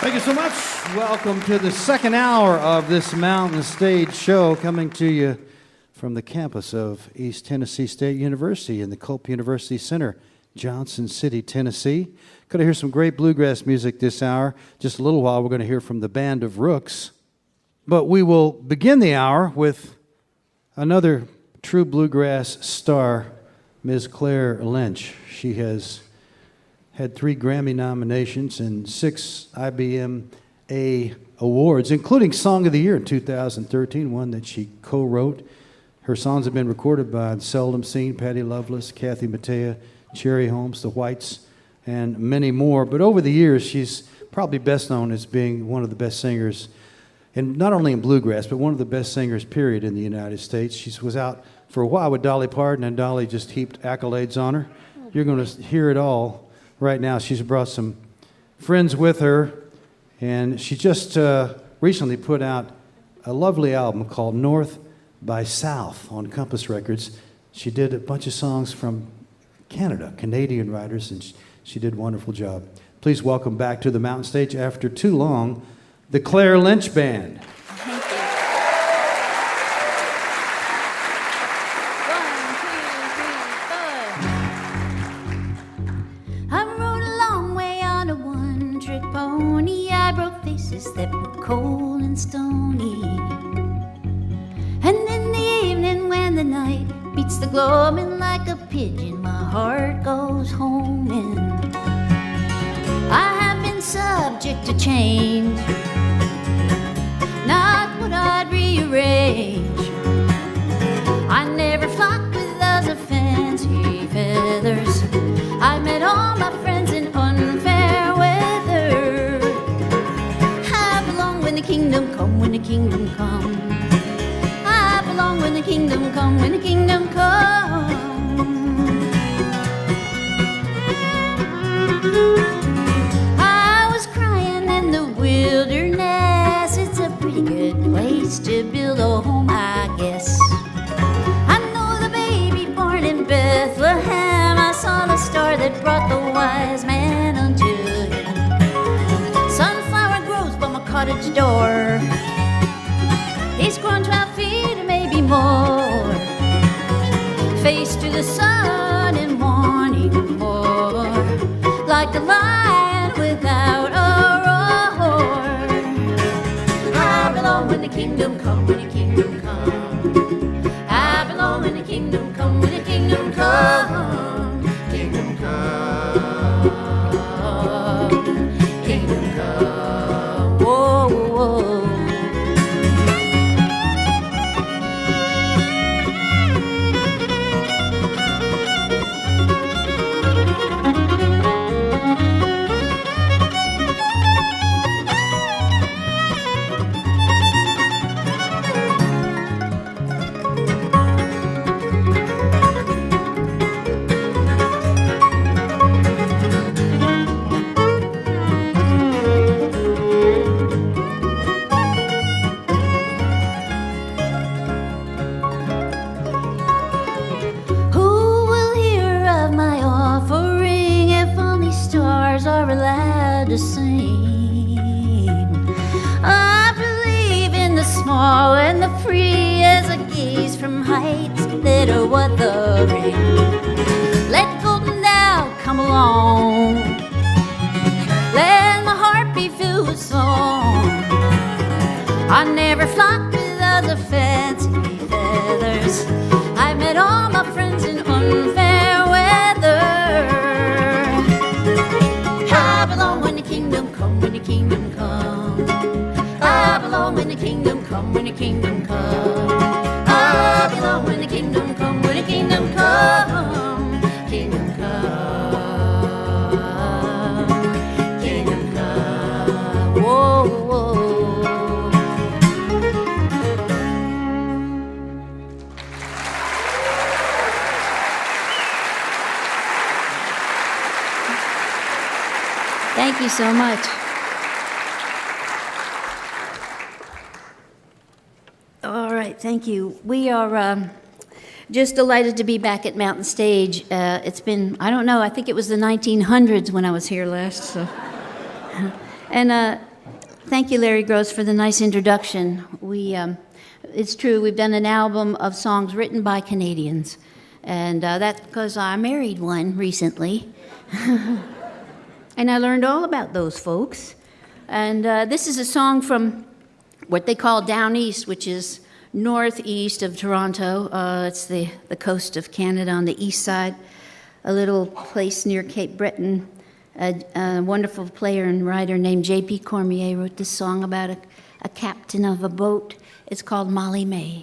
Thank you so much. Welcome to the second hour of this Mountain Stage show, coming to you from the campus of East Tennessee State University in the Culp University Center, Johnson City, Tennessee. Going to hear some great bluegrass music this hour. Just a little while, we're going to hear from the band of Ruhks. But we will begin the hour with another true bluegrass star, Ms. Claire Lynch. She has had 3 Grammy nominations and 6 IBM A awards, including Song of the Year in 2013, one that she co-wrote. Her songs have been recorded by Seldom Seen, Patty Loveless, Kathy Mattea, Cherry Holmes, The Whites, and many more. But over the years, she's probably best known as being one of the best singers, and not only in bluegrass, but one of the best singers, period, in the United States. She was out for a while with Dolly Parton, and Dolly just heaped accolades on her. You're going to hear it all right now. She's brought some friends with her, and she just recently put out a lovely album called North by South on Compass Records. She did a bunch of songs from Canada, Canadian writers, and she did a wonderful job. Please welcome back to the Mountain Stage after too long, the Claire Lynch Band. Thank you. 1, 2, 3, 4. I rode a long way on a one-trick pony. I broke faces that were cold and stony. And in the evening when the night beats the gloaming like a pigeon, my heart goes homing. I have been subject to change, not what I'd rearrange. I never flocked with those of fancy feathers. I met all my friends in unfair weather. I belong when the kingdom come, when the kingdom come. I belong when the kingdom come, when the kingdom come. I was crying in the wilderness. It's a pretty good place to build a home, I guess. I know the baby born in Bethlehem. I saw the star that brought the wise man unto him. Sunflower grows by my cottage door. He's grown 12 feet or maybe more. Face to the sun in morning more, like a lion without a roar. I belong when the kingdom come, when the kingdom come. I belong when the kingdom come, when are allowed to sing. I believe in the small and the free as I gaze from heights that are wuthering. Let golden now come along. Let my heart be filled with song. I never flocked with other fancy feathers. I met all my friends in unfair weather. I belong when the kingdom come, when the kingdom come. I belong when the kingdom come, when the kingdom come. I belong when the kingdom come, when the kingdom come. Kingdom come, kingdom come. Whoa, whoa. Thank you so much. All right, thank you. We are just delighted to be back at Mountain Stage. It's been, I don't know, I think it was the 1900s when I was here last. So. And thank you, Larry Gross, for the nice introduction. It's true, we've done an album of songs written by Canadians. And that's because I married one recently. And I learned all about those folks. And this is a song from what they call Down East, which is northeast of Toronto. It's the coast of Canada on the east side, a little place near Cape Breton. A wonderful player and writer named J.P. Cormier wrote this song about a captain of a boat. It's called Molly May.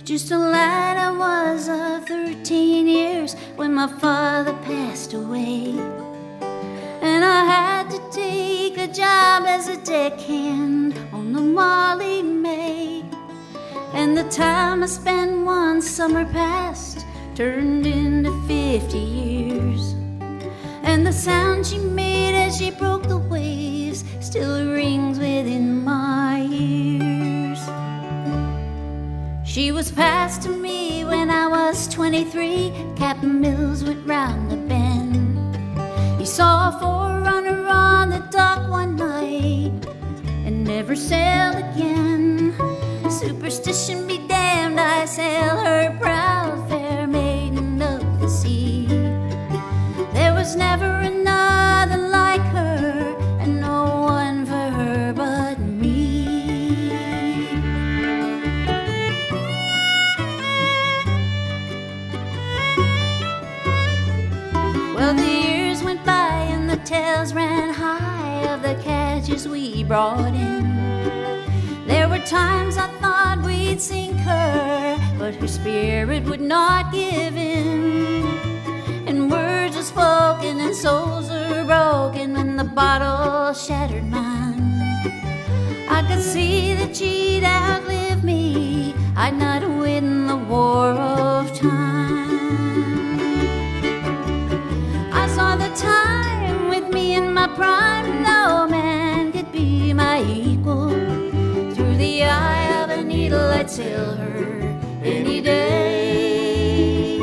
Just a lad I was of 13 years when my father passed away. And I had to take a job as a deckhand on the Molly May. And the time I spent one summer past turned into 50 years. And the sound she made as she broke the waves still rings within my ears. She was passed to me when I was 23. Captain Mills went round the bend. He saw a forerunner on the dock one night and never sailed again. Superstition be damned, I sail her proud, fair maiden of the sea. There was never another like her, and no one for her but me. Well, the years went by and the tales ran high of the catches we brought in. There were times I thought we'd sink her, but her spirit would not give in. And words were spoken and souls were broken when the bottle shattered mine. I could see that she'd outlive me. I'd not win the war of time. I saw the time with me in my prime. No man could be my equal. Through the eye of a needle I'd sail her any day.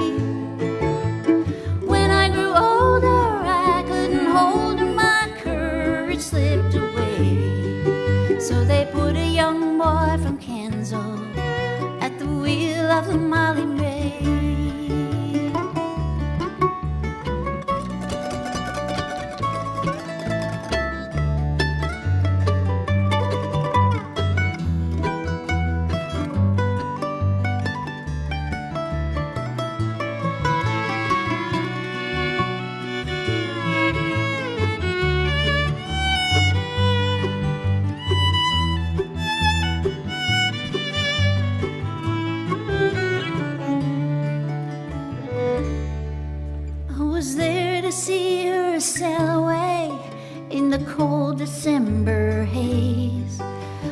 When I grew older I couldn't hold her, my courage slipped away. So they put a young boy from Kansas at the wheel of the Molly May. Sail away in the cold December haze.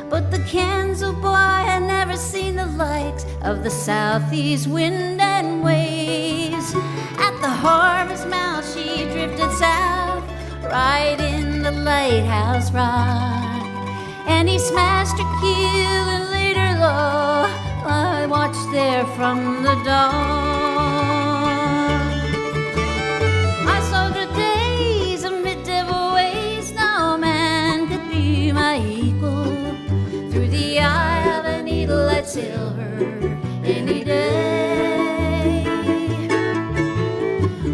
But the Kansas boy had never seen the likes of the southeast wind and waves. At the harbor's mouth she drifted south, right in the lighthouse rock. And he smashed a keel and laid her low. I watched there from the dawn. I saw the days amid devil ways. No man could be my equal. Through the eye of a needle I'd sail her any day.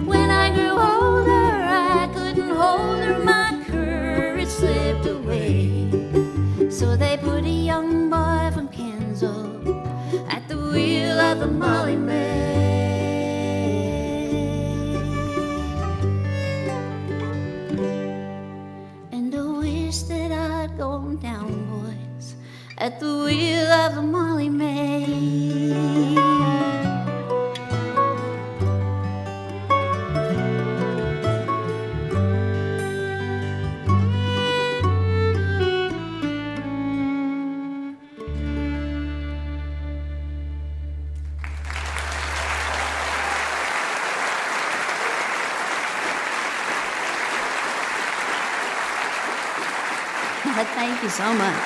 When I grew older I couldn't hold her. My courage slipped away. So they put a young boy from Kansas at the wheel of the Molly May. And I wish that I'd gone down, boys, at the wheel of the Molly May. Thank you so much.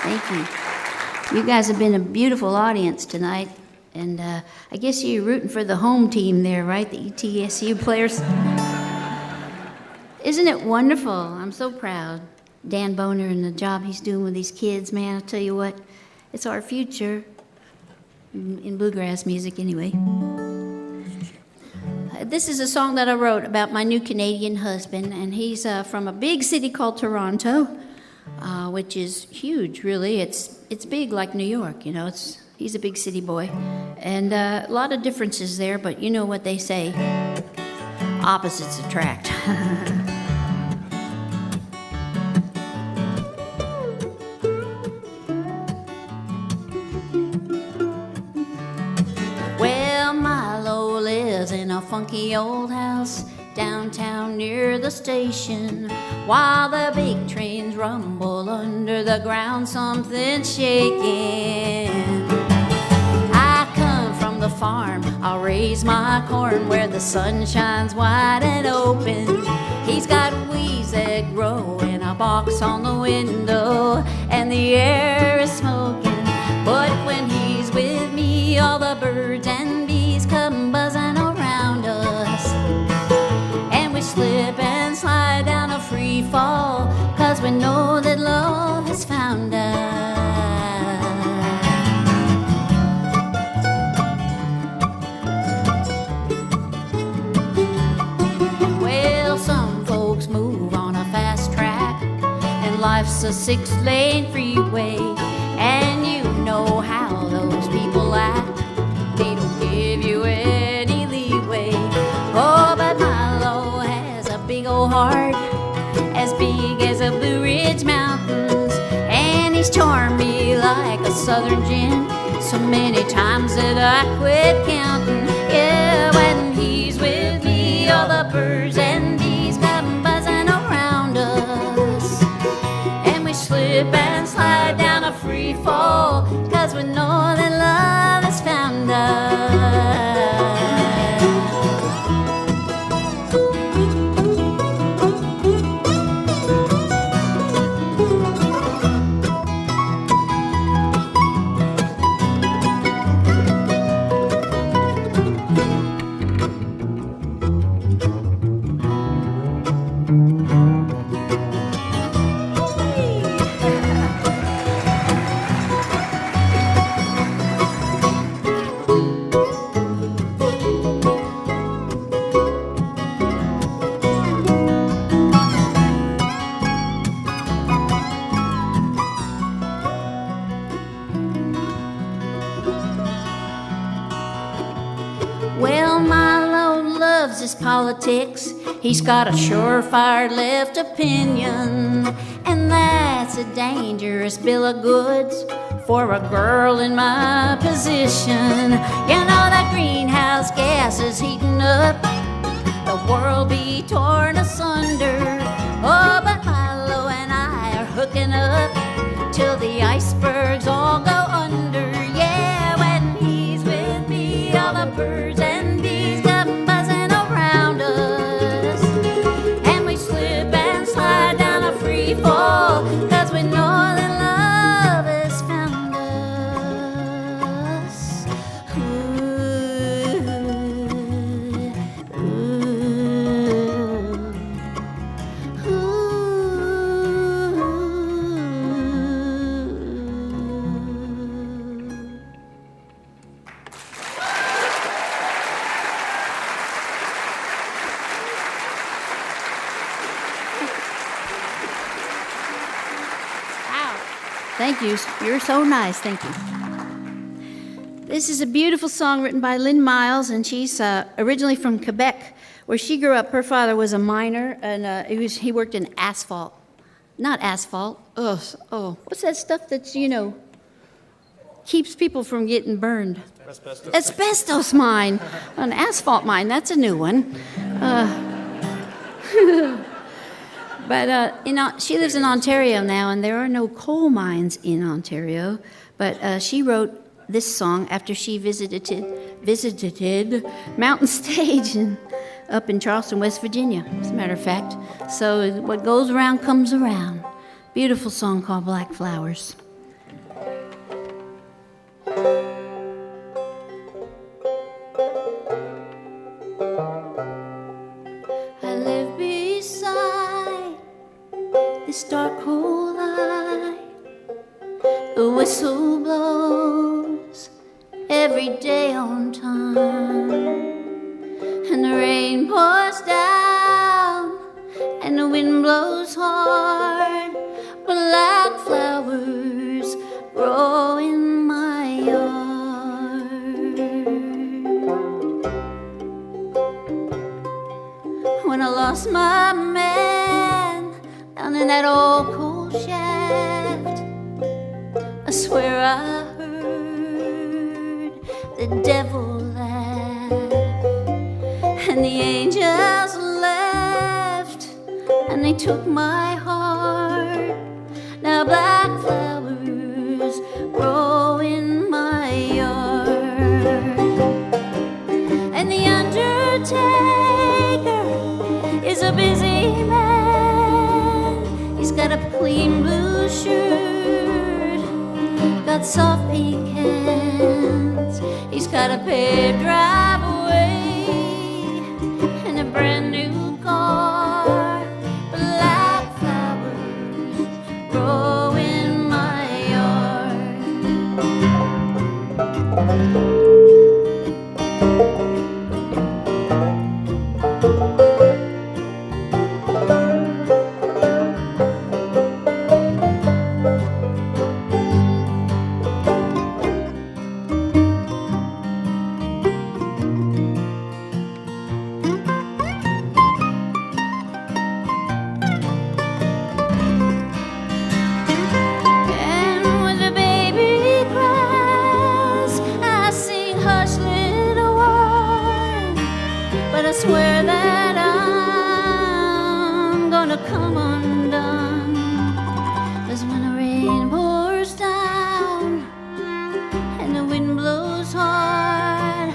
Thank you. You guys have been a beautiful audience tonight, and I guess you're rooting for the home team there, right? The ETSU players. Isn't it wonderful? I'm so proud. Dan Boner and the job he's doing with these kids, man, I'll tell you what, it's our future in bluegrass music anyway. This is a song that I wrote about my new Canadian husband, and he's from a big city called Toronto. Which is huge, really. It's big like New York, you know. He's a big city boy. And a lot of differences there, but you know what they say, opposites attract. Well, Milo lives in a funky old house downtown near the station. While the big trains rumble under the ground, something's shaking. I come from the farm, I'll raise my corn where the sun shines wide and open. He's got weeds that grow in a box on the window, and the air is smoking. But when he's with me, all the birds and bees come buzzing around us. And we slip and slide down a free fall, 'cause we know that love has found us. Well, some folks move on a fast track, and life's a 6-lane freeway. And you know how those people act, they don't give you any leeway. Oh, but Milo has a big old heart, as big as the Blue Ridge Mountains, and he's charmed me like a southern gin so many times that I quit counting. Yeah, when he's with me, all the birds and bees come buzzing around us, and we slip and slide down a free fall, 'cause we know that love has found us. Well, Milo loves his politics. He's got a surefire left opinion, and that's a dangerous bill of goods for a girl in my position. You know that greenhouse gas is heating up, the world be torn asunder. Oh, but Milo and I are hooking up till the icebergs all go under. Yeah, when he's with me, all the birds and bees come buzzing around us, and we slip Thank you. You're so nice. Thank you. This is a beautiful song written by Lynn Miles, and she's originally from Quebec, where she grew up. Her father was a miner, and he worked in asphalt. Not asphalt. What's that stuff that, keeps people from getting burned? Asbestos mine. An asphalt mine. That's a new one. But she lives in Ontario now, and there are no coal mines in Ontario. But she wrote this song after she visited Mountain Stage up in Charleston, West Virginia, as a matter of fact. So what goes around comes around. Beautiful song called Black Flowers. I live beside this dark cold light. The whistle blows every day on time, and the rain pours down, and the wind blows hard. Black flowers grow in my yard. When I lost my man down in that old coal shaft, I swear I heard the devil laugh, and the angels left, and they took my heart. Now black flowers grow in my yard, and the undertaker is a busy man. He's got a clean blue shirt, got soft pink hands. He's got a paved driveway and a brand new car. Black flowers grow in my yard. Swear that I'm gonna come undone, 'cause when the rain pours down and the wind blows hard,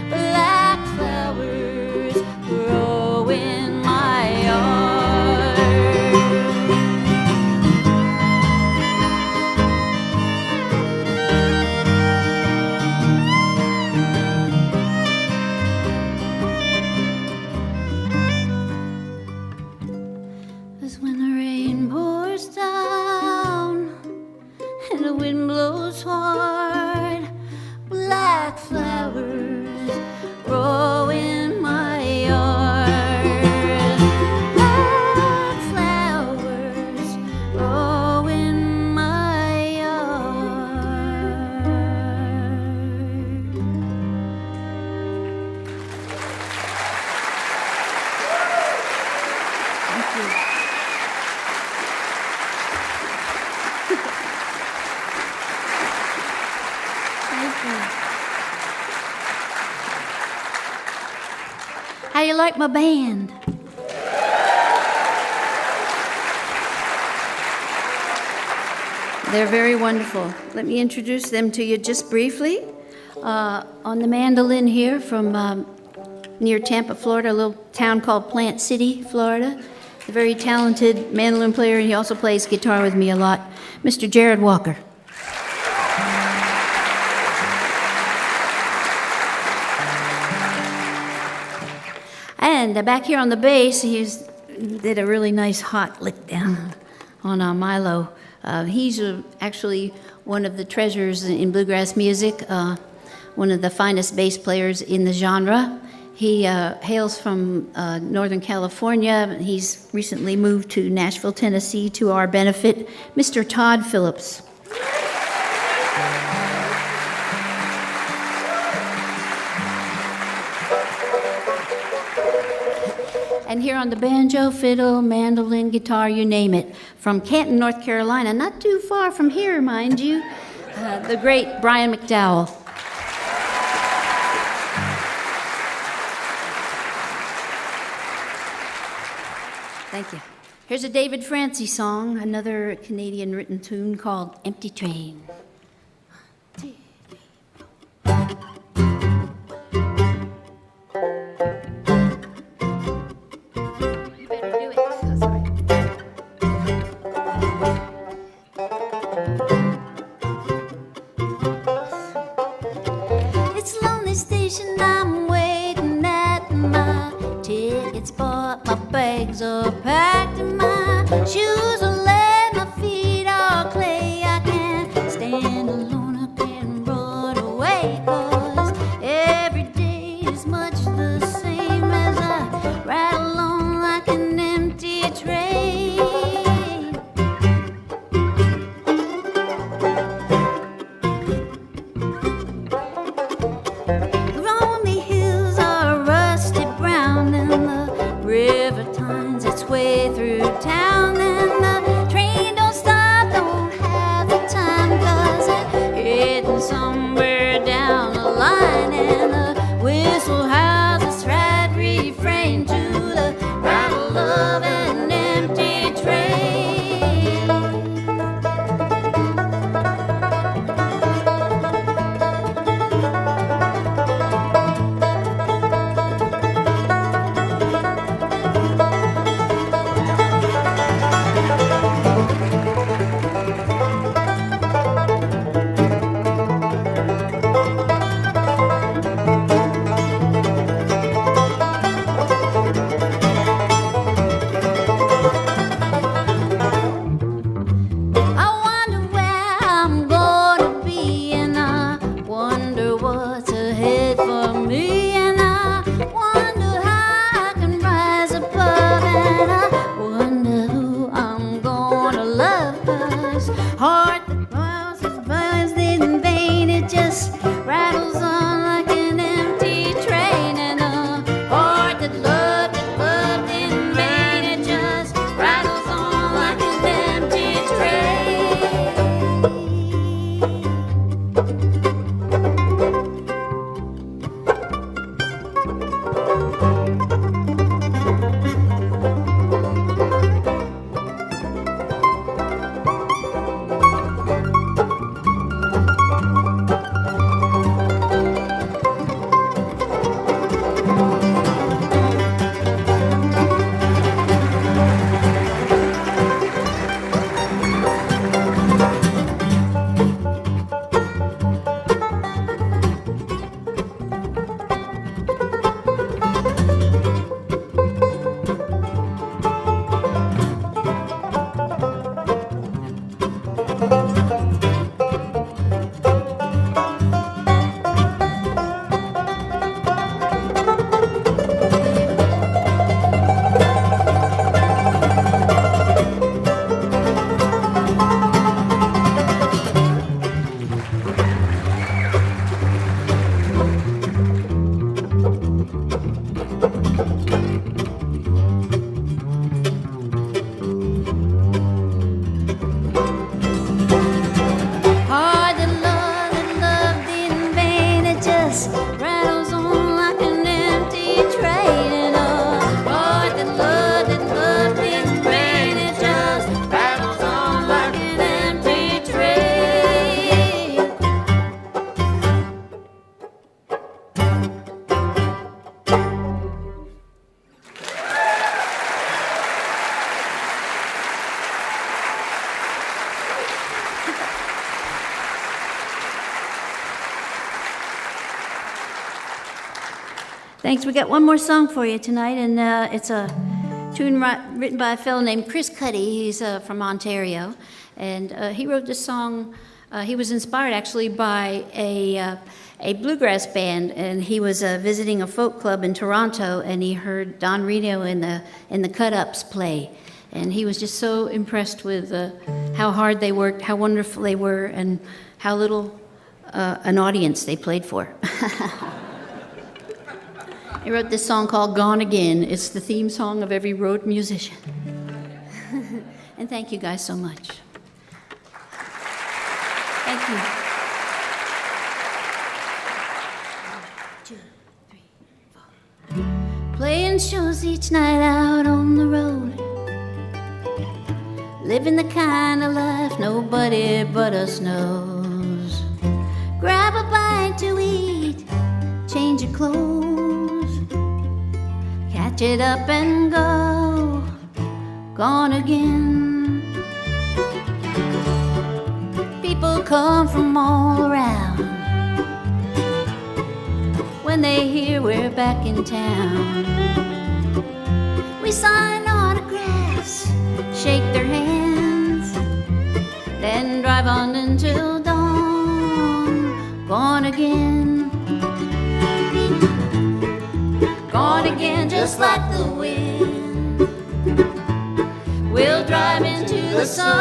black flowers grow in my yard. When the rain pours down and the wind blows hard, black flowers grow in my yard. Black flowers grow in my yard. Thank you. How you like my band? They're very wonderful. Let me introduce them to you just briefly. On the mandolin here from near Tampa, Florida, a little town called Plant City, Florida. A very talented mandolin player, and he also plays guitar with me a lot, Mr. Jared Walker. And back here on the bass, he did a really nice hot lick down on Milo. He's actually one of the treasures in bluegrass music, one of the finest bass players in the genre. He hails from Northern California. He's recently moved to Nashville, Tennessee to our benefit, Mr. Todd Phillips. and here on the banjo, fiddle, mandolin, guitar, you name it, from Canton, North Carolina, not too far from here, mind you, the great Brian McDowell. Thank you. Here's a David Francie song, another Canadian written tune called Empty Train. It's a lonely station, I'm waiting at my tickets bought, my bags are packed and my shoes are laid, my feet are clay. I can't stand alone up in Broadway, 'cause every day is much the same as I ride along like an empty train. Lonely hills are rusty brown and the river turns its way through town, and the train don't stop, don't have the time, 'cause it's heading somewhere down the line, and the whistle has a sad refrain to the rattle of an empty train. I wonder where I'm gonna be, and I wonder what's ahead for me, and I wonder how I can rise above, and I wonder who I'm gonna love, 'cause heart that burns in vain, it just rattles on like an empty train, and a heart that loved in vain, it just rattles on like an empty train. Heart that loved in vain, it just rattles on like an empty train, and a heart that loved in vain, it just rattles on like an empty train. Thanks. We got one more song for you tonight, and it's a tune written by a fellow named Chris Cuddy. He's from Ontario, and he wrote this song. He was inspired actually by a bluegrass band, and he was visiting a folk club in Toronto, and he heard Don Reno in the Cut-Ups play, and he was just so impressed with how hard they worked, how wonderful they were, and how little an audience they played for. I wrote this song called Gone Again. It's the theme song of every road musician. And thank you guys so much. Thank you. 1, 2, 3, 4. Playing shows each night out on the road. Living the kind of life nobody but us knows. Grab a bite to eat, change your clothes, catch it up and go, gone again. People come from all around when they hear we're back in town. We sign autographs, shake their hands, then drive on until dawn, gone again. Gone again just like the wind. We'll drive into the sunshine.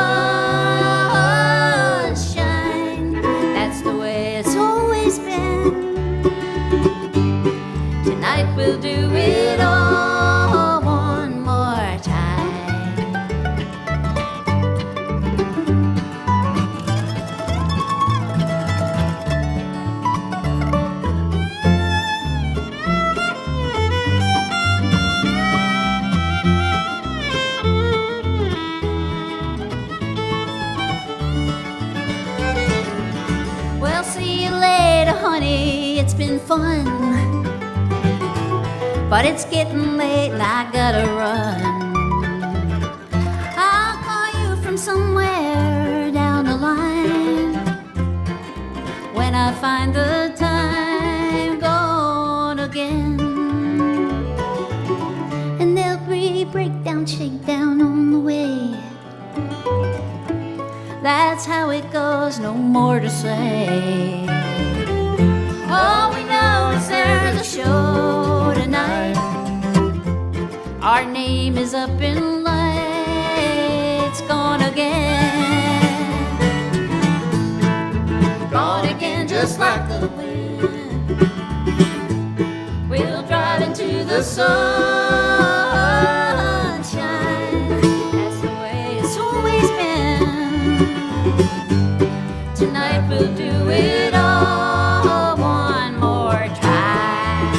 That's the way it's always been. Tonight we'll do it all one more time. Well, see you later, honey. It's been fun, but it's getting late and I gotta run. I'll call you from somewhere down the line when I find the time, gone again. And there'll be breakdown, shakedown on the way. That's how it goes, no more to say. All we know is there's a show tonight. Our name is up in lights, gone again. Gone again just like the wind. We'll drive into the sunshine. That's the way it's always been. Tonight we'll do it all one more time.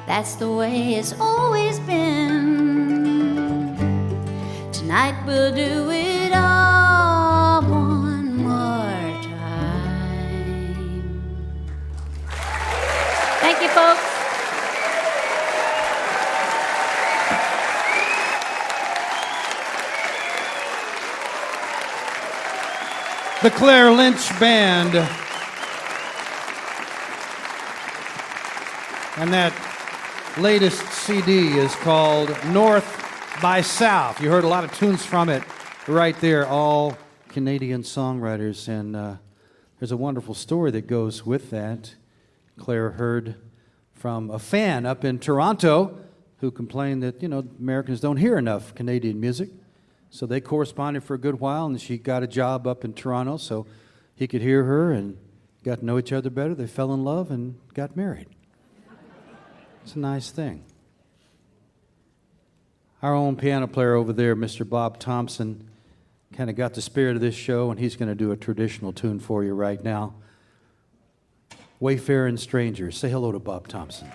That's the way it's always been. Tonight we'll do it all one more time. Thank you, folks. The Claire Lynch Band. And that latest CD is called North by South. You heard a lot of tunes from it right there, all Canadian songwriters. And there's a wonderful story that goes with that. Claire heard from a fan up in Toronto who complained that, Americans don't hear enough Canadian music. So they corresponded for a good while, and she got a job up in Toronto so he could hear her and got to know each other better. They fell in love and got married. It's a nice thing. Our own piano player over there, Mr. Bob Thompson, kind of got the spirit of this show, and he's going to do a traditional tune for you right now. Wayfaring Strangers. Say hello to Bob Thompson.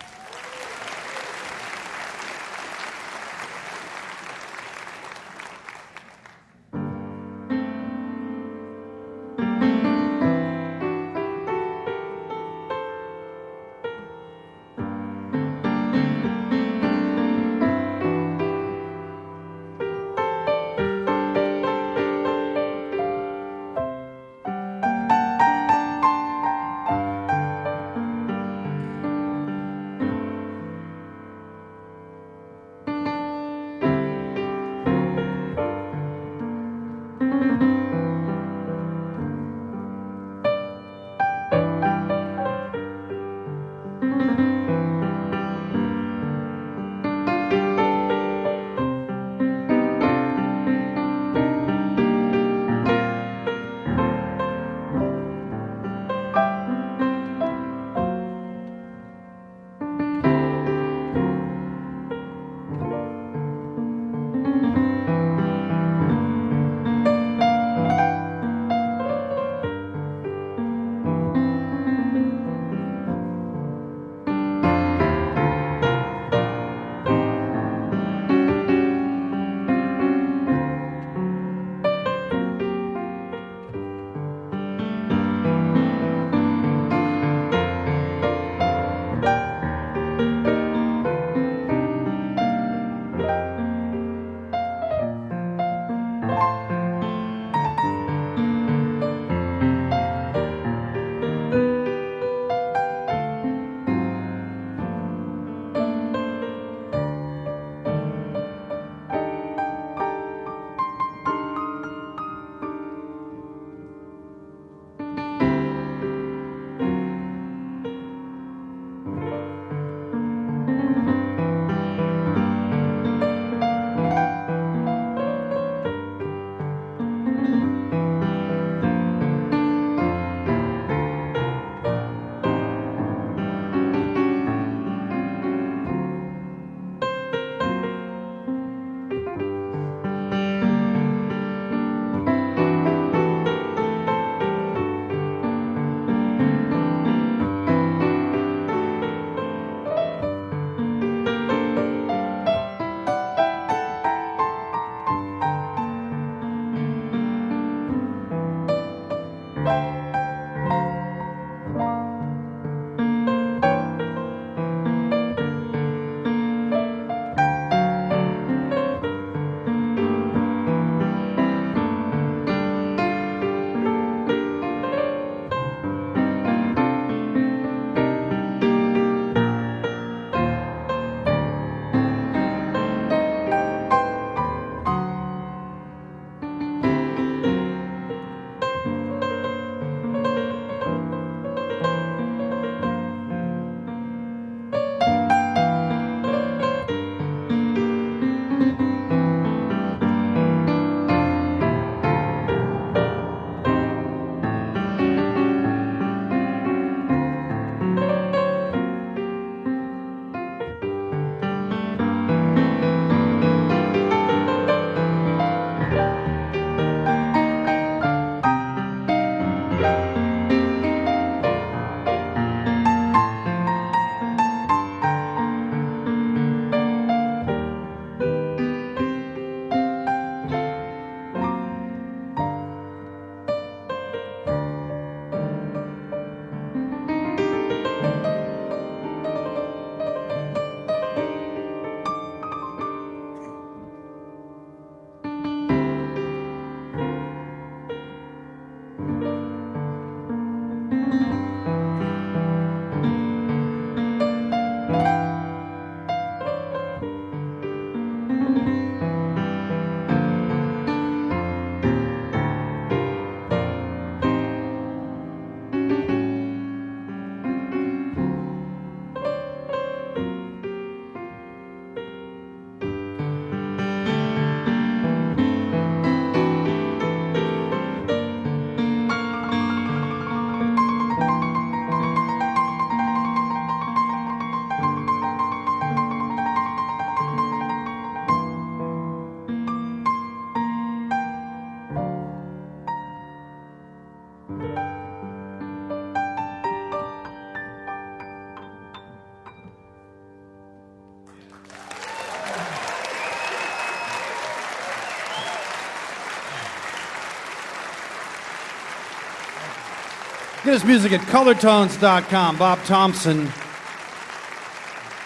Get his music at colortones.com. Bob Thompson,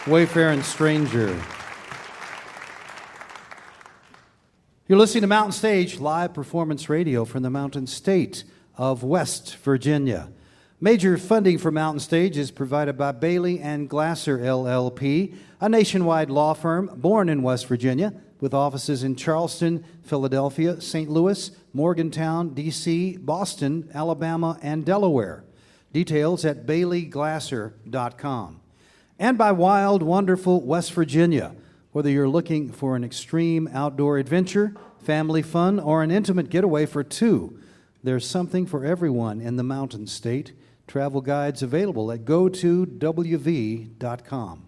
Wayfaring Stranger. You're listening to Mountain Stage, live performance radio from the Mountain State of West Virginia. Major funding for Mountain Stage is provided by Bailey and Glasser LLP, a nationwide law firm born in West Virginia with offices in Charleston, Philadelphia, St. Louis, Morgantown, D.C., Boston, Alabama, and Delaware. Details at baileyglasser.com. And by Wild, Wonderful West Virginia. Whether you're looking for an extreme outdoor adventure, family fun, or an intimate getaway for two, there's something for everyone in the Mountain State. Travel guides available at go2wv.com.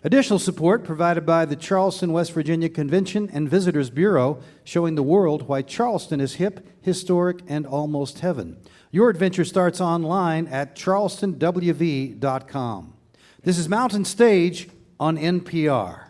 Additional support provided by the Charleston, West Virginia Convention and Visitors Bureau, showing the world why Charleston is hip, historic, and almost heaven. Your adventure starts online at charlestonwv.com. This is Mountain Stage on NPR.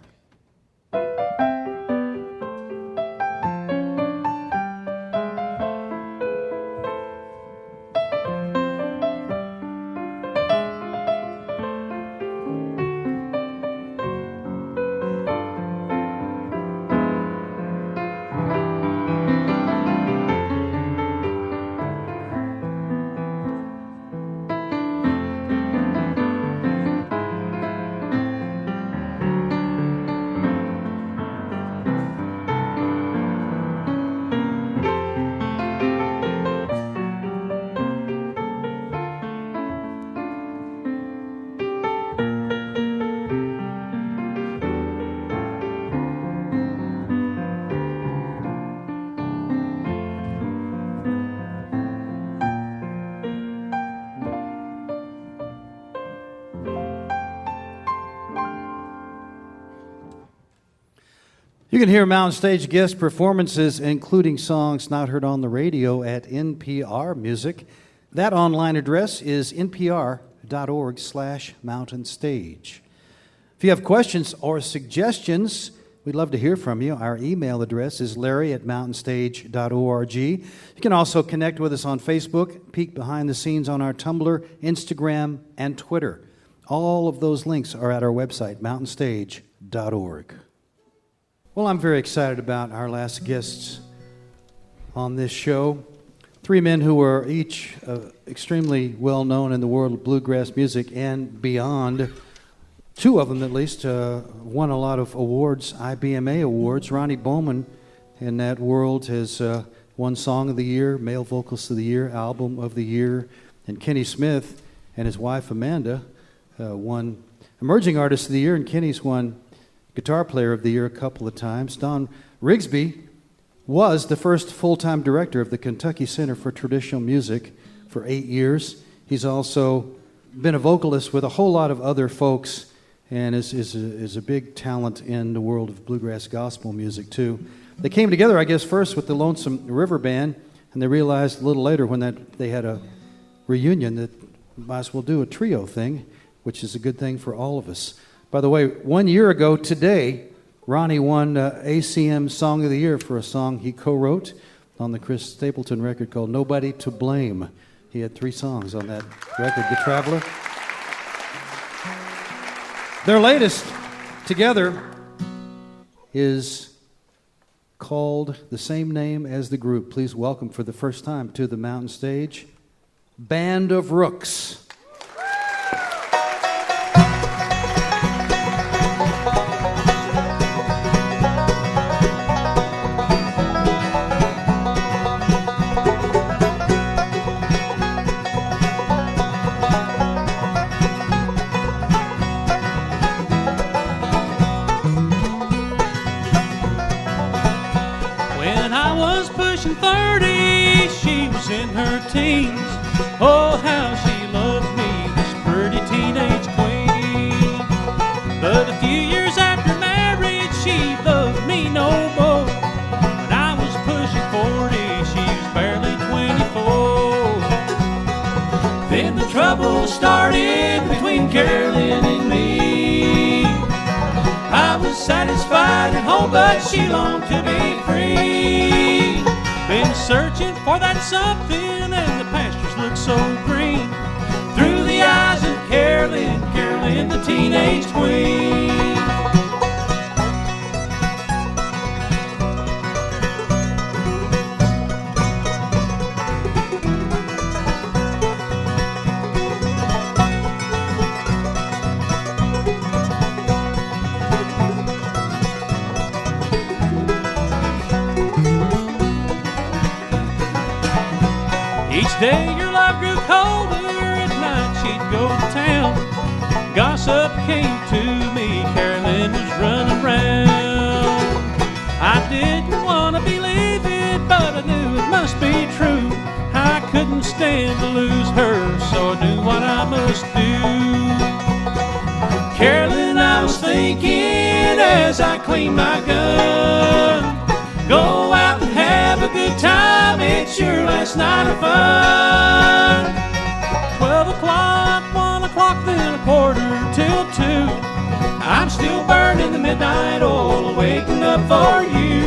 You can hear Mountain Stage guest performances, including songs not heard on the radio, at NPR Music. That online address is npr.org/mountainstage. If you have questions or suggestions, we'd love to hear from you. Our email address is larry@mountainstage.org. You can also connect with us on Facebook, peek behind the scenes on our Tumblr, Instagram, and Twitter. All of those links are at our website, mountainstage.org. Well, I'm very excited about our last guests on this show. Three men who were each extremely well known in the world of bluegrass music and beyond. Two of them, at least, won a lot of awards, IBMA awards. Ronnie Bowman in that world has won Song of the Year, Male Vocalist of the Year, Album of the Year. And Kenny Smith and his wife Amanda won Emerging Artist of the Year, and Kenny's won Guitar Player of the Year a couple of times. Don Rigsby was the first full-time director of the Kentucky Center for Traditional Music for 8 years. He's also been a vocalist with a whole lot of other folks and is a big talent in the world of bluegrass gospel music, too. They came together, I guess, first with the Lonesome River Band, and they realized a little later when they had a reunion that might as well do a trio thing, which is a good thing for all of us. By the way, 1 year ago today, Ronnie won ACM Song of the Year for a song he co-wrote on the Chris Stapleton record called Nobody to Blame. He had 3 songs on that record, The Traveler. Their latest together is called the same name as the group. Please welcome for the first time to the Mountain Stage, Band of Ruhks. In her teens, oh how she loved me, this pretty teenage queen. But a few years after marriage, she loved me no more. When I was pushing 40, she was barely 24. Then the trouble started between Carolyn and me. I was satisfied at home, but she longed to be free. Been searching for that something, and the pastures look so green through the eyes of Carolyn, Carolyn, the teenage queen. Each day your love grew colder, at night she'd go to town. Gossip came to me, Carolyn was running round. I didn't want to believe it, but I knew it must be true. I couldn't stand to lose her, so I knew what I must do. Carolyn, I was thinking as I cleaned my gun, go out and have a good time, it's your last night of fun. 12 o'clock, 1 o'clock, then a quarter till 2. I'm still burning the midnight oil, waking up for you.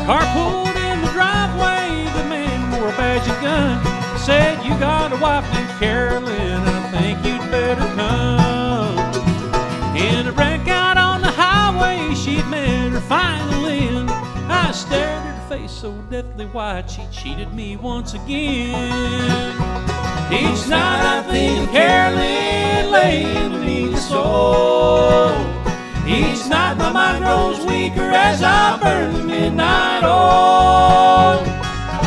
Car pulled in the driveway, the man wore a badge and gun. Said, you got a wife named Carolyn, I think you'd better come. In a wreck out on the highway, she'd met her final end. I stared at her face so deathly white, she cheated me once again. Each night I think of Carolyn laying beneath the soul. Each night my mind grows weaker as I burn the midnight oil.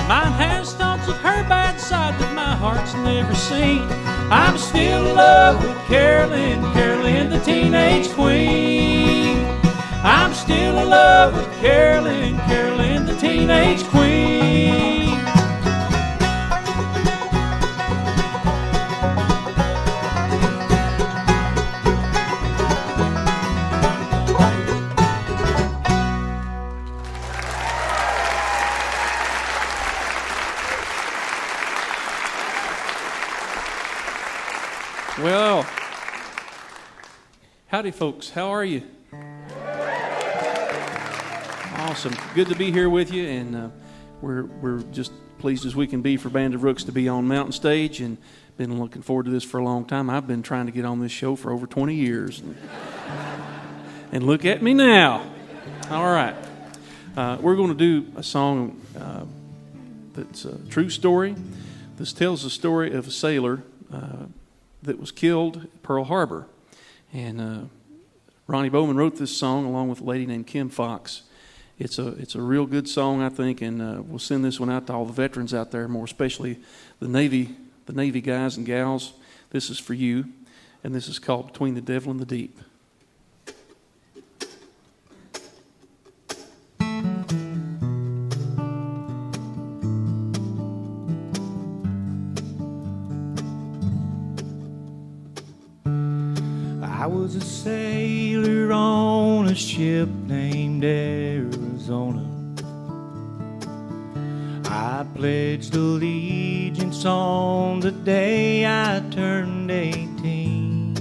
Mine has thoughts of her bad side that my heart's never seen. I'm still in love with Carolyn, Carolyn, the teenage queen. I'm still in love with Carolyn, Carolyn, the teenage queen. Well, howdy folks, how are you? Awesome, good to be here with you, and we're just pleased as we can be for Band of Ruhks to be on Mountain Stage, and been looking forward to this for a long time. I've been trying to get on this show for over 20 years, and look at me now. All right, we're going to do a song that's a true story. This tells the story of a sailor that was killed at Pearl Harbor. And Ronnie Bowman wrote this song along with a lady named Kim Fox. It's a real good song, I think, and we'll send this one out to all the veterans out there, more especially the Navy guys and gals. This is for you, and this is called Between the Devil and the Deep. I was a sailor on a ship named Arizona. I pledged allegiance on the day I turned 18.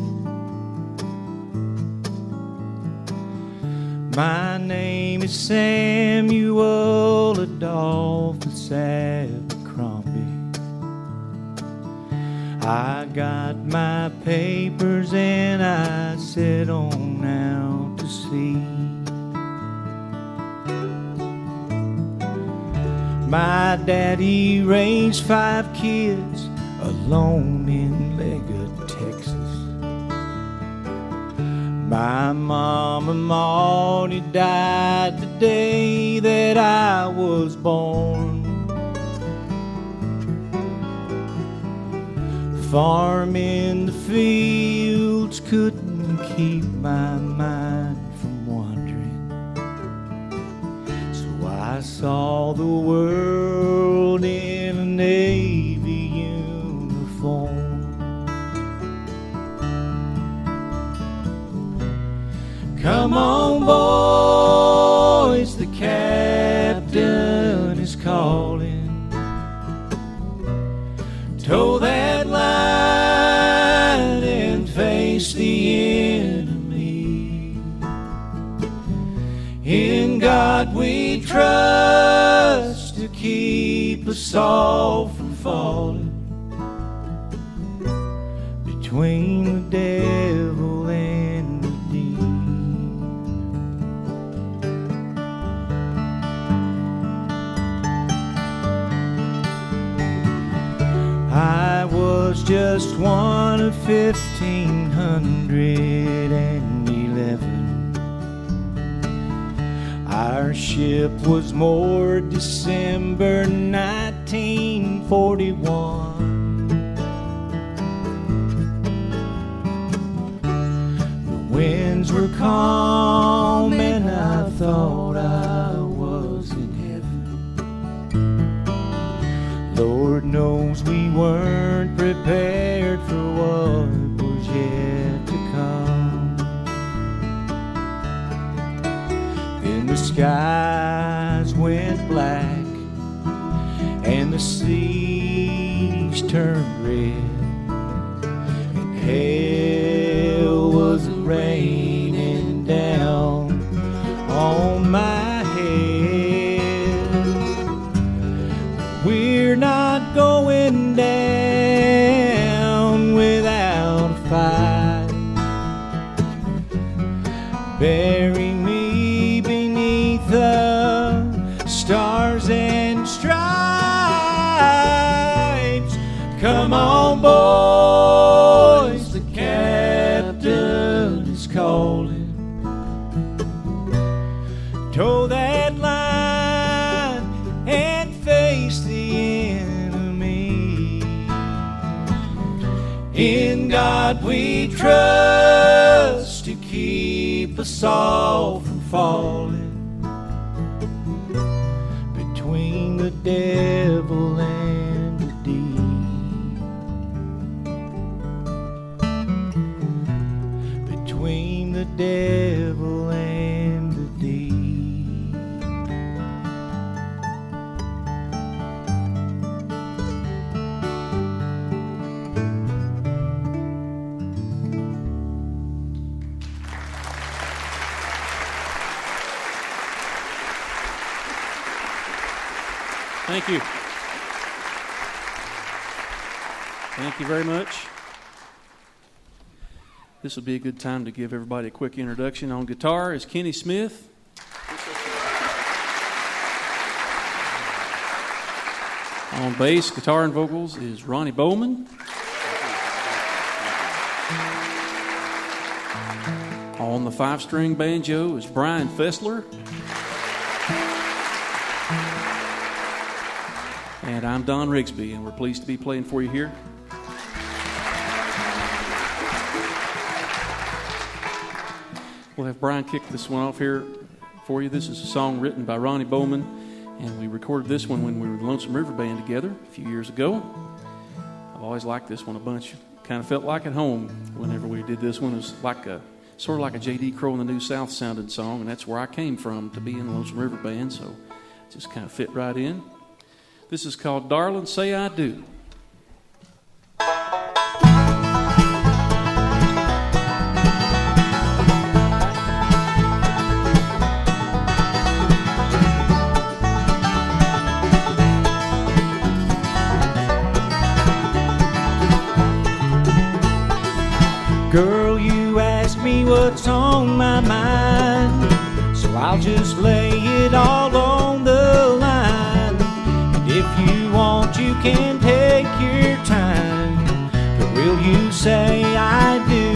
My name is Samuel Adolphus Abercrombie. I got my papers and I set on out to sea. My daddy raised 5 kids alone in Leggett, Texas. My mama Maudie died the day that I was born. Farm in the fields couldn't keep my mind from wandering, so I saw the world in a Navy uniform. Come on, boys, the captain is calling. Toe that line and face the enemy. In God we trust to keep us all from falling between the devil and the deep. I was just one of 1,511. Our ship was moored December 1941. The winds were calm and I thought I was in heaven. Lord knows we weren't prepared for what was yet to come. Then the skies went black and the seas turned red, and hell was raining down on my head. We're not going down without a fight. Bury me beneath the stars and stripes. Come on, boys, the captain is calling. Toe that line and face the enemy. In God we trust to keep us all from falling between the devil and the deep. Between the devil and the deep. Thank you. Thank you very much. This would be a good time to give everybody a quick introduction. On guitar is Kenny Smith. On bass, guitar, and vocals is Ronnie Bowman. On the 5-string banjo is Brian Fessler. And I'm Don Rigsby, and we're pleased to be playing for you here. We'll have Brian kick this one off here for you. This is a song written by Ronnie Bowman, and we recorded this one when we were the Lonesome River Band together a few years ago. I've always liked this one a bunch. Kind of felt like at home whenever we did this one. It was like sort of like a J.D. Crowe and the New South sounded song, and that's where I came from to be in the Lonesome River Band, so it just kind of fit right in. This is called Darling, Say I Do. Girl, you ask me what's on my mind, so I'll just lay it all on the line. If you want, you can take your time, but will you say I do?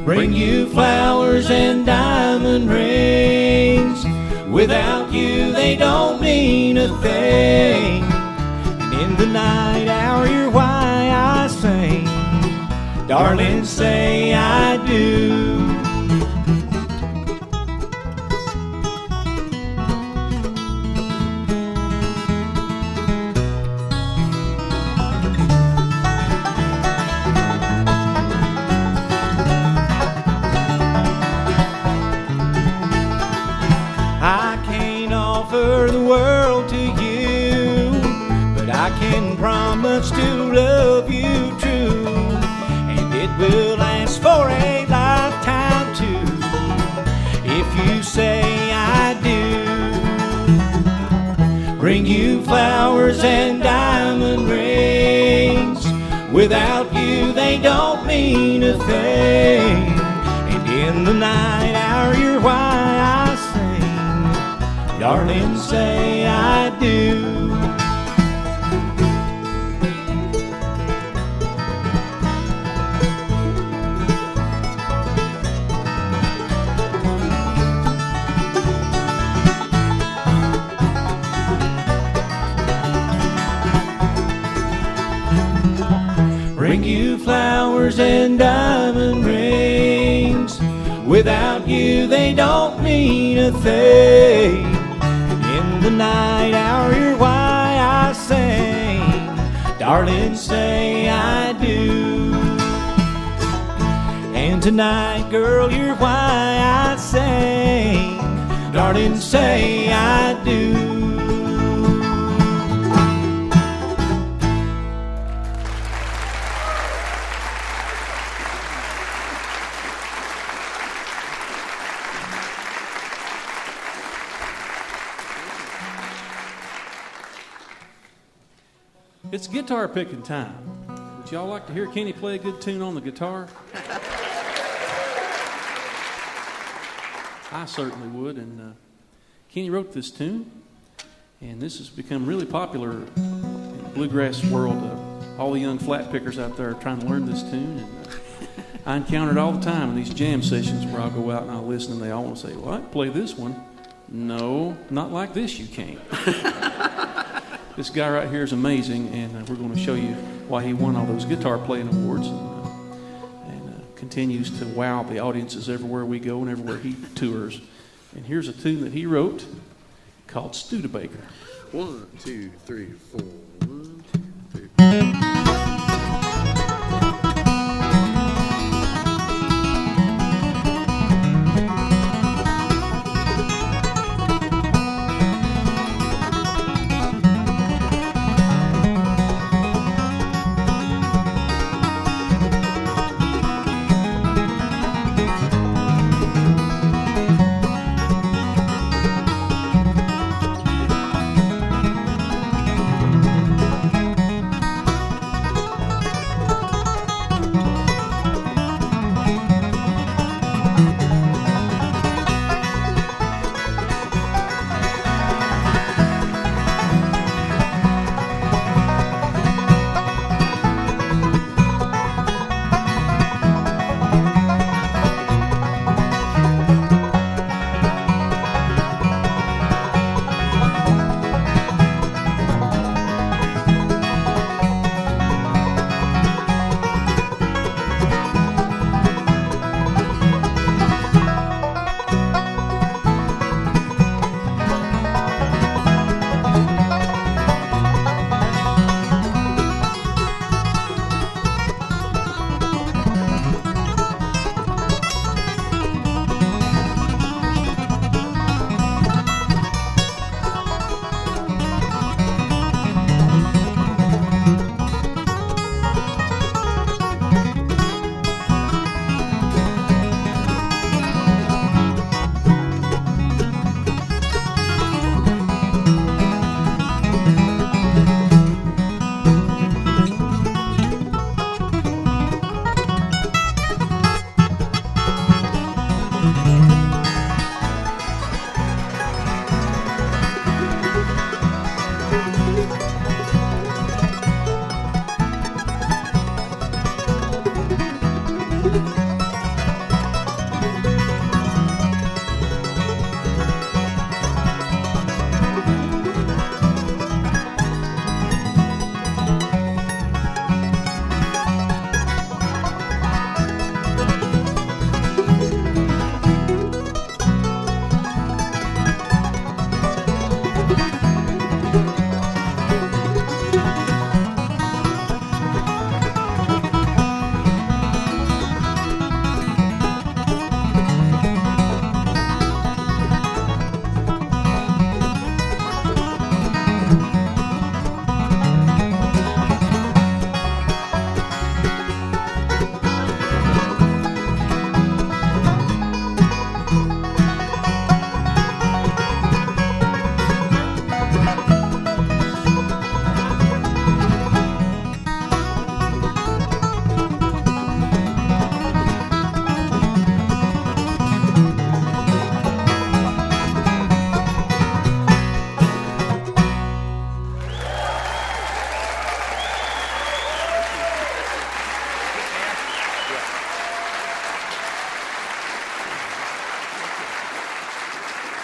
Bring you flowers and diamond rings. Without you, they don't mean a thing. And in the night hour, you're why I sing. Darling, say I do. and promise to love you true, and it will last for a lifetime too, if you say I do. Bring you flowers and diamond rings, without you they don't mean a thing, and in the night hour you're why I sing, darling, say I do. Bring you flowers and diamond rings, without you they don't mean a thing, and in the night hour you're why I sing, darling, say I do. And tonight, girl, you're why I sing, darling, say I do. It's guitar picking time. Would y'all like to hear Kenny play a good tune on the guitar? I certainly would. And Kenny wrote this tune, and this has become really popular in the bluegrass world. All the young flat pickers out there are trying to learn this tune, and I encounter it all the time in these jam sessions where I'll go out and I'll listen, and they all want to say, "Well, I can play this one." No, not like this you can't. This guy right here is amazing, and we're going to show you why he won all those guitar playing awards, and continues to wow the audiences everywhere we go and everywhere he tours. And here's a tune that he wrote called Studebaker. 1, 2, 3, 4. 1, 2, 3.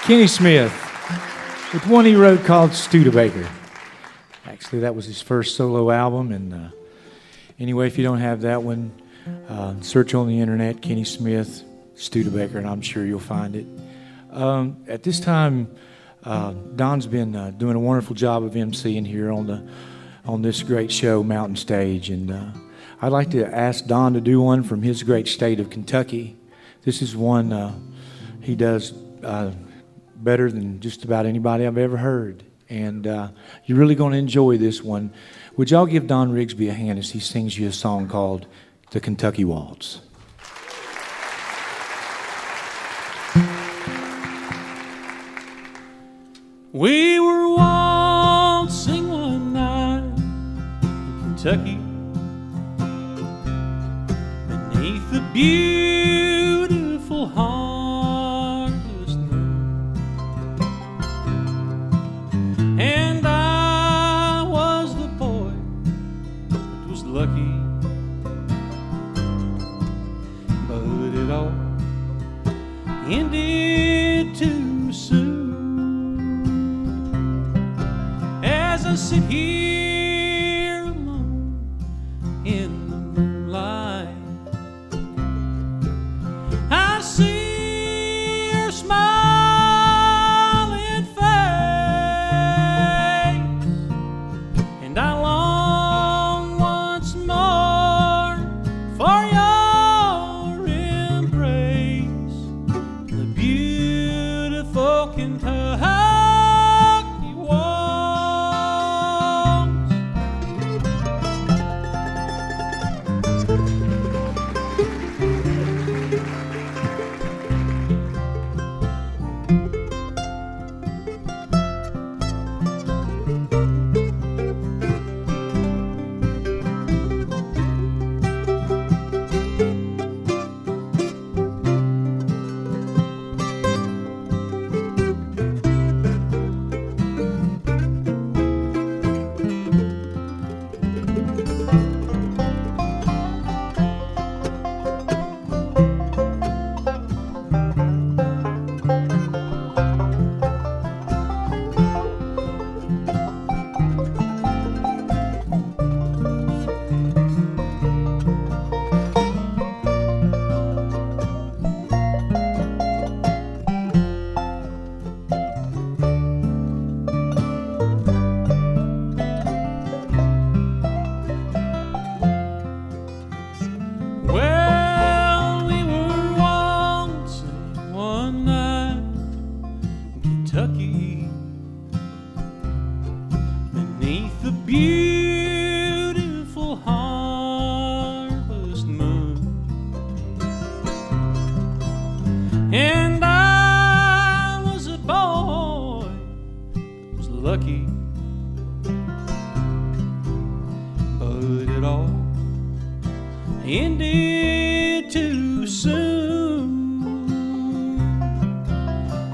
Kenny Smith with one he wrote called Studebaker. Actually, that was his first solo album, and anyway, if you don't have that one, search on the internet, Kenny Smith, Studebaker, and I'm sure you'll find it. At this time, Don's been doing a wonderful job of emceeing here on this great show, Mountain Stage, and I'd like to ask Don to do one from his great state of Kentucky. This is one he does better than just about anybody I've ever heard, and you're really going to enjoy this one. Would y'all give Don Rigsby a hand as he sings you a song called The Kentucky Waltz? We were waltzing one night in Kentucky beneath the beautiful harvest moon, and I was the boy that was lucky, but it all ended too soon. As I sit here alone in the moonlight, I see your smiling face, and I long once more for your embrace, the beautiful Kentucky. Ended too soon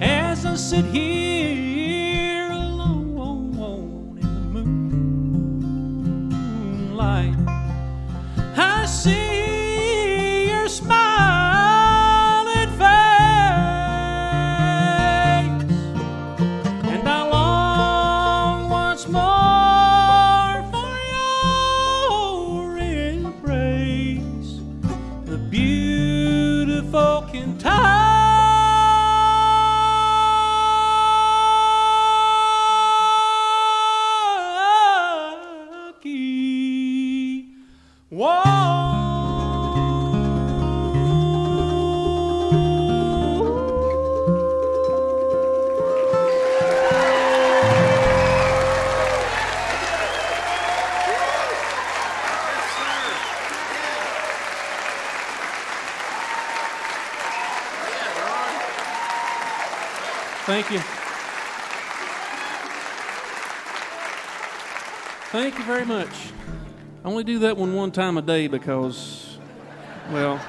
as I sit here alone in the moonlight. I see your smiling face, and I long once more for your embrace, the beautiful Kentucky. Thank you. Thank you very much. I only do that one time a day because, well,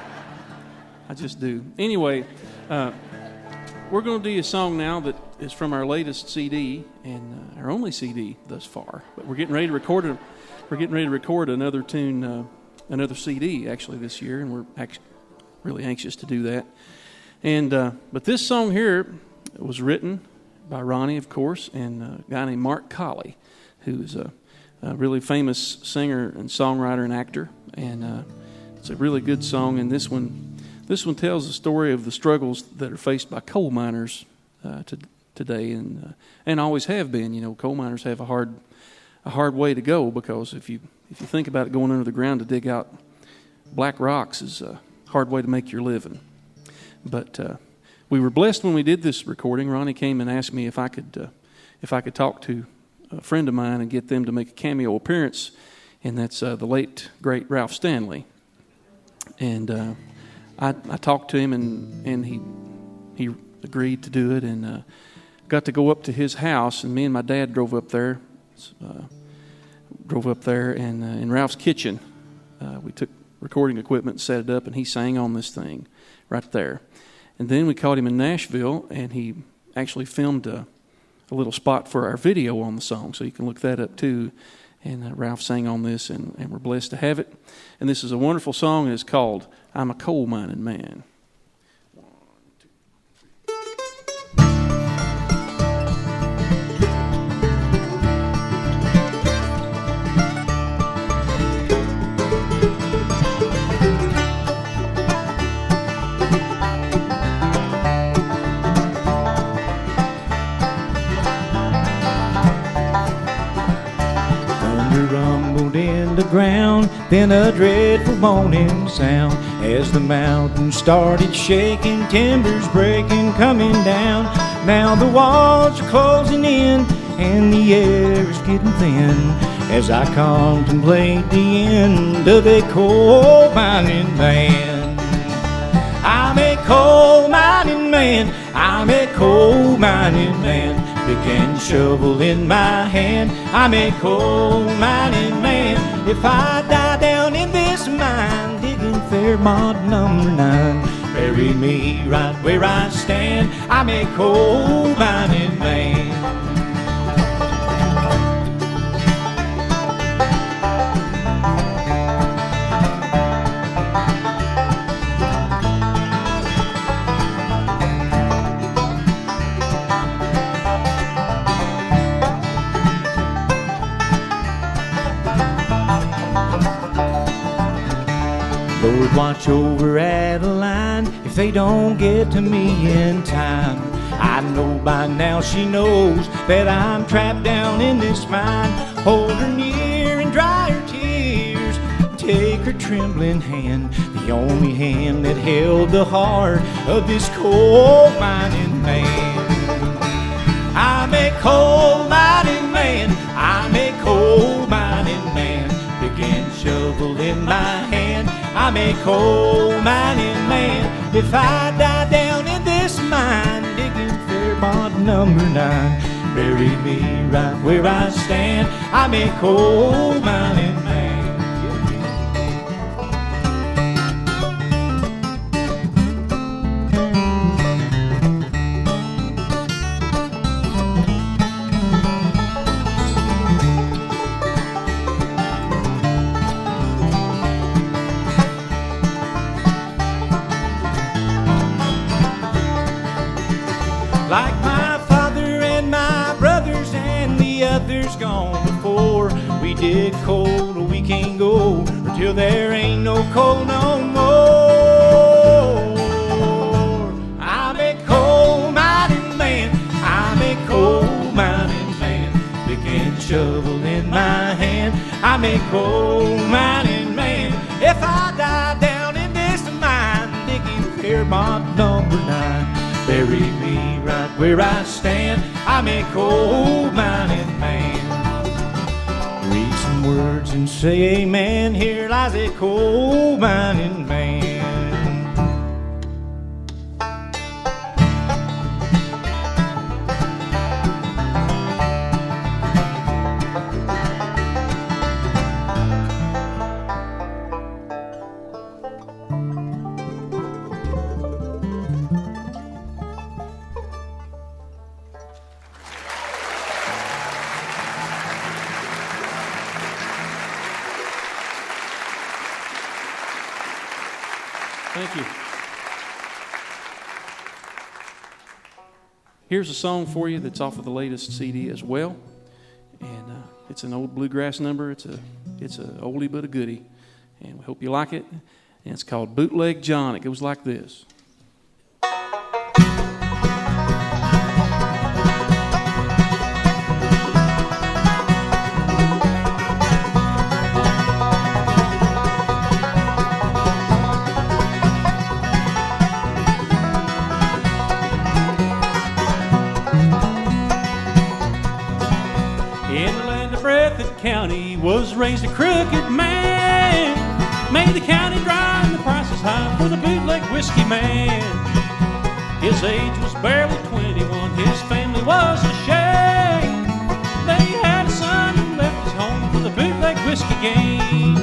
I just do. Anyway, we're going to do a song now that is from our latest CD and our only CD thus far. But we're getting ready to record another tune, another CD actually this year, and we're actually really anxious to do that. And but this song here was written by Ronnie, of course, and a guy named Mark Colley, who's a really famous singer and songwriter and actor. And it's a really good song. And this one tells the story of the struggles that are faced by coal miners today, and always have been. You know, coal miners have a hard way to go, because if you think about it, going under the ground to dig out black rocks is a hard way to make your living. But we were blessed when we did this recording. Ronnie came and asked me if I could talk to a friend of mine and get them to make a cameo appearance, and that's the late great Ralph Stanley. And I talked to him, and he agreed to do it, and got to go up to his house, and me and my dad drove up there, and in Ralph's kitchen, we took recording equipment, set it up, and he sang on this thing right there. And then we caught him in Nashville, and he actually filmed a little spot for our video on the song, so you can look that up too. And Ralph sang on this, and we're blessed to have it. And this is a wonderful song, and it's called "I'm a Coal Mining Man." Rumbled in the ground, then a dreadful moaning sound as the mountain started shaking, timbers breaking, coming down. Now the walls are closing in and the air is getting thin as I contemplate the end of a coal mining man. I'm a coal mining man, I'm a coal mining man. Pick and shovel in my hand, I'm a coal mining man. If I die down in this mine, digging Fairmont number 9, bury me right where I stand, I'm a coal mining man. Lord, watch over Adeline if they don't get to me in time. I know by now she knows that I'm trapped down in this mine. Hold her near and dry her tears. Take her trembling hand, the only hand that held the heart of this coal mining man. I'm a coal mining man, I'm a coal mining man. Pick and shovel in my hand, I'm a coal mining man. If I die down in this mine, digging Fairmont number 9, bury me right where I stand, I'm a coal mining man. Like my father and my brothers and the others gone before, we dig coal till we can't go, or till there ain't no coal no more. I'm a coal mining man, I'm a coal mining man. Pick and shovel in my hand, I'm a coal mining man. If I die down in this mine, digging Fairmont number 9, bury me right where I stand, I'm a coal mining man. Read some words and say amen, here lies a coal mining man. Thank you. Here's a song for you that's off of the latest CD as well, and it's an old bluegrass number. It's a oldie but a goodie, and we hope you like it. And it's called Bootleg John. It goes like this. County was raised a crooked man, made the county dry and the prices high for the bootleg whiskey man. His age was barely 21, his family was ashamed. They had a son who left his home for the bootleg whiskey game.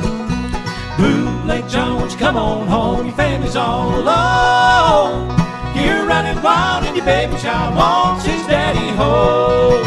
Bootleg John, won't you come on home, your family's all alone. You're running wild and your baby child wants his daddy home.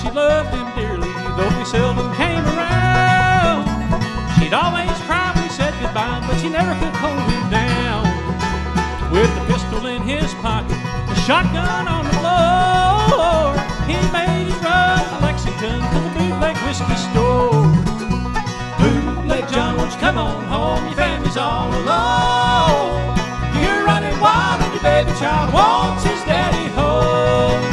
She loved him dearly, though he seldom came around. She'd always cry when he said goodbye, but she never could hold him down. With the pistol in his pocket, the shotgun on the floor, he made his run to Lexington to the bootleg whiskey store. Bootleg John, won't you come on home, your family's all alone. You're running wild and your baby child wants his daddy home.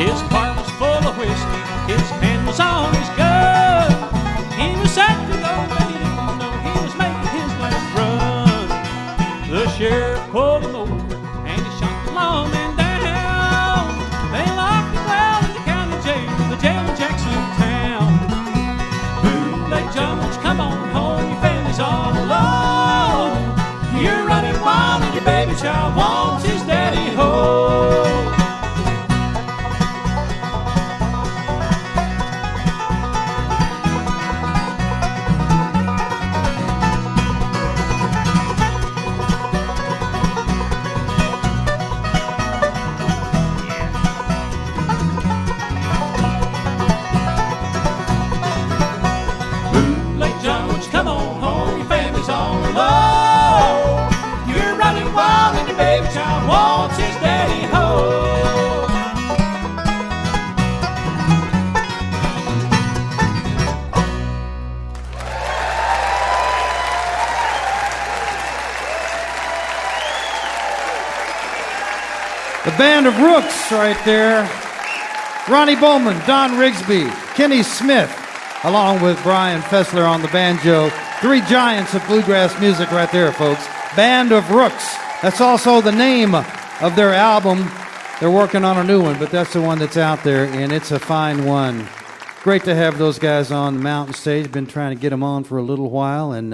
His heart was full of whiskey, his hand was on his gun. He was set to go, but he didn't know he was making his last run. The sheriff pulled him over and he shot the lawman down. They locked him well in the county jail, the jail in Jacksontown. Bootleg John, won't you come on home, your family's all alone. You're running wild and your baby child wants his daddy home. The band of Ruhks right there. Ronnie Bowman, Don Rigsby, Kenny Smith, along with Brian Fessler on the banjo. Three giants of bluegrass music right there, folks. Band of Ruhks. That's also the name of their album. They're working on a new one, but that's the one that's out there, and it's a fine one. Great to have those guys on the mountain stage. Been trying to get them on for a little while, and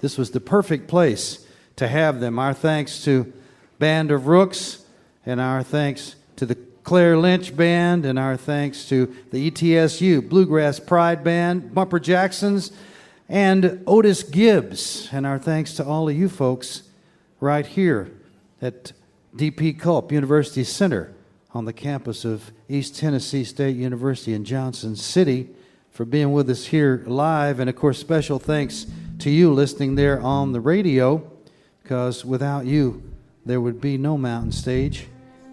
this was the perfect place to have them. Our thanks to Band of Ruhks, and our thanks to the Claire Lynch Band, and our thanks to the ETSU Bluegrass Pride Band, Bumper Jacksons, and Otis Gibbs. And our thanks to all of you folks right here at D.P. Culp University Center on the campus of East Tennessee State University in Johnson City for being with us here live. And, of course, special thanks to you listening there on the radio, because without you, there would be no Mountain Stage.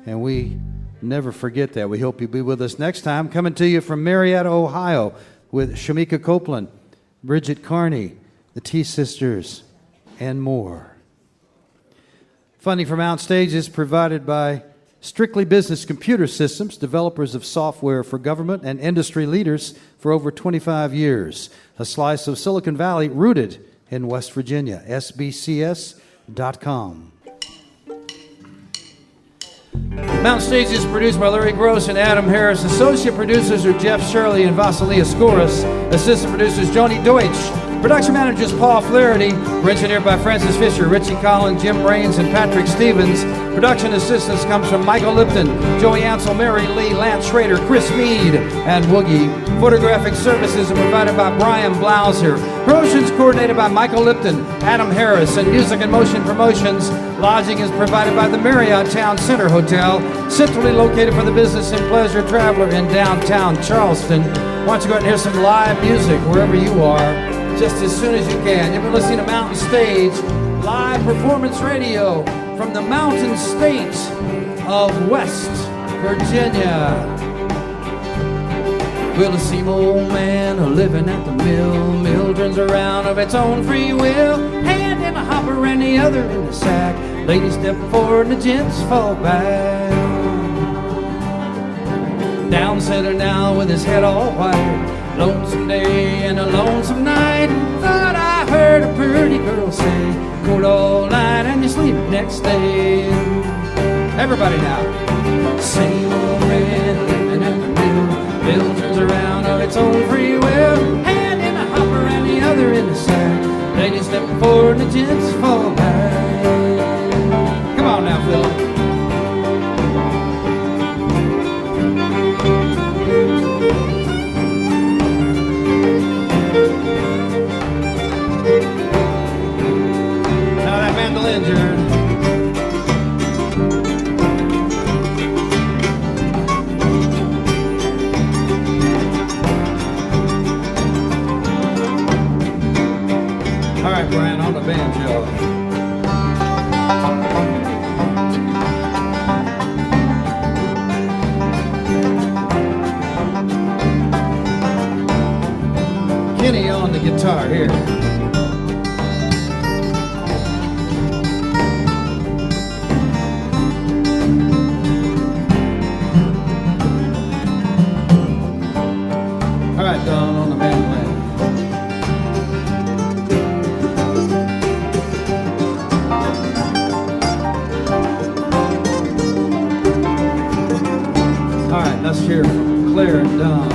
And we never forget that. We hope you'll be with us next time. Coming to you from Marietta, Ohio, with Shamika Copeland, Bridget Carney, the T-Sisters, and more. Funding for Mountain Stage is provided by Strictly Business Computer Systems, developers of software for government and industry leaders for over 25 years. A slice of Silicon Valley rooted in West Virginia. SBCS.com. Mountain Stage is produced by Larry Gross and Adam Harris. Associate producers are Jeff Shirley and Vasily Askouras. Assistant producers Joni Deutsch. Production managers Paul Flaherty. We're engineered by Francis Fisher, Richie Collins, Jim Raines, and Patrick Stevens. Production assistance comes from Michael Lipton, Joey Ansel, Mary Lee, Lance Schrader, Chris Mead, and Woogie. Photographic services are provided by Brian Blauser. Promotions coordinated by Michael Lipton, Adam Harris, and Music and Motion Promotions. Lodging is provided by the Marriott Town Center Hotel, centrally located for the business and pleasure traveler in downtown Charleston. Why don't you go out and hear some live music wherever you are, just as soon as you can. You've been listening to Mountain Stage, live performance radio from the Mountain State of West Virginia. Well, the same old man living at the mill. Mill turns around of its own free will. Hand in a hopper and the other in the sack. Ladies step forward and the gents fall back. Down center now with his head all white. Lonesome day and a lonesome night. Thought I heard a pretty girl say, cold all night and you sleep next day. Everybody now. Same old man living at the mill. Mill turns around of its own free will. Hand in a hopper and the other in the sack. Ladies step forward and the gents fall back. Come on now, Phil. Now that mandolin, Jared. All right, Brian, on the banjo. Kenny on the guitar here. All right, Don on the mandolin. All right, let's hear from Claire and Don.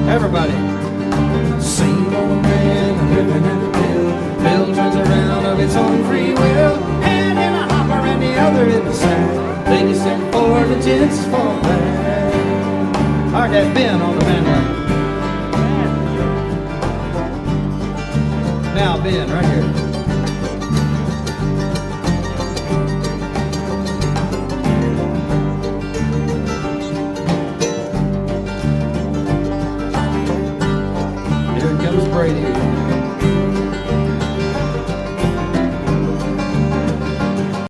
Everybody. Same old man living at the mill. Mill turns around of its own free will. Hand in a hopper and the other in the sack. Ladies step forward, the gents fall back. All right, that Ben on the mandolin. Now Ben, right here.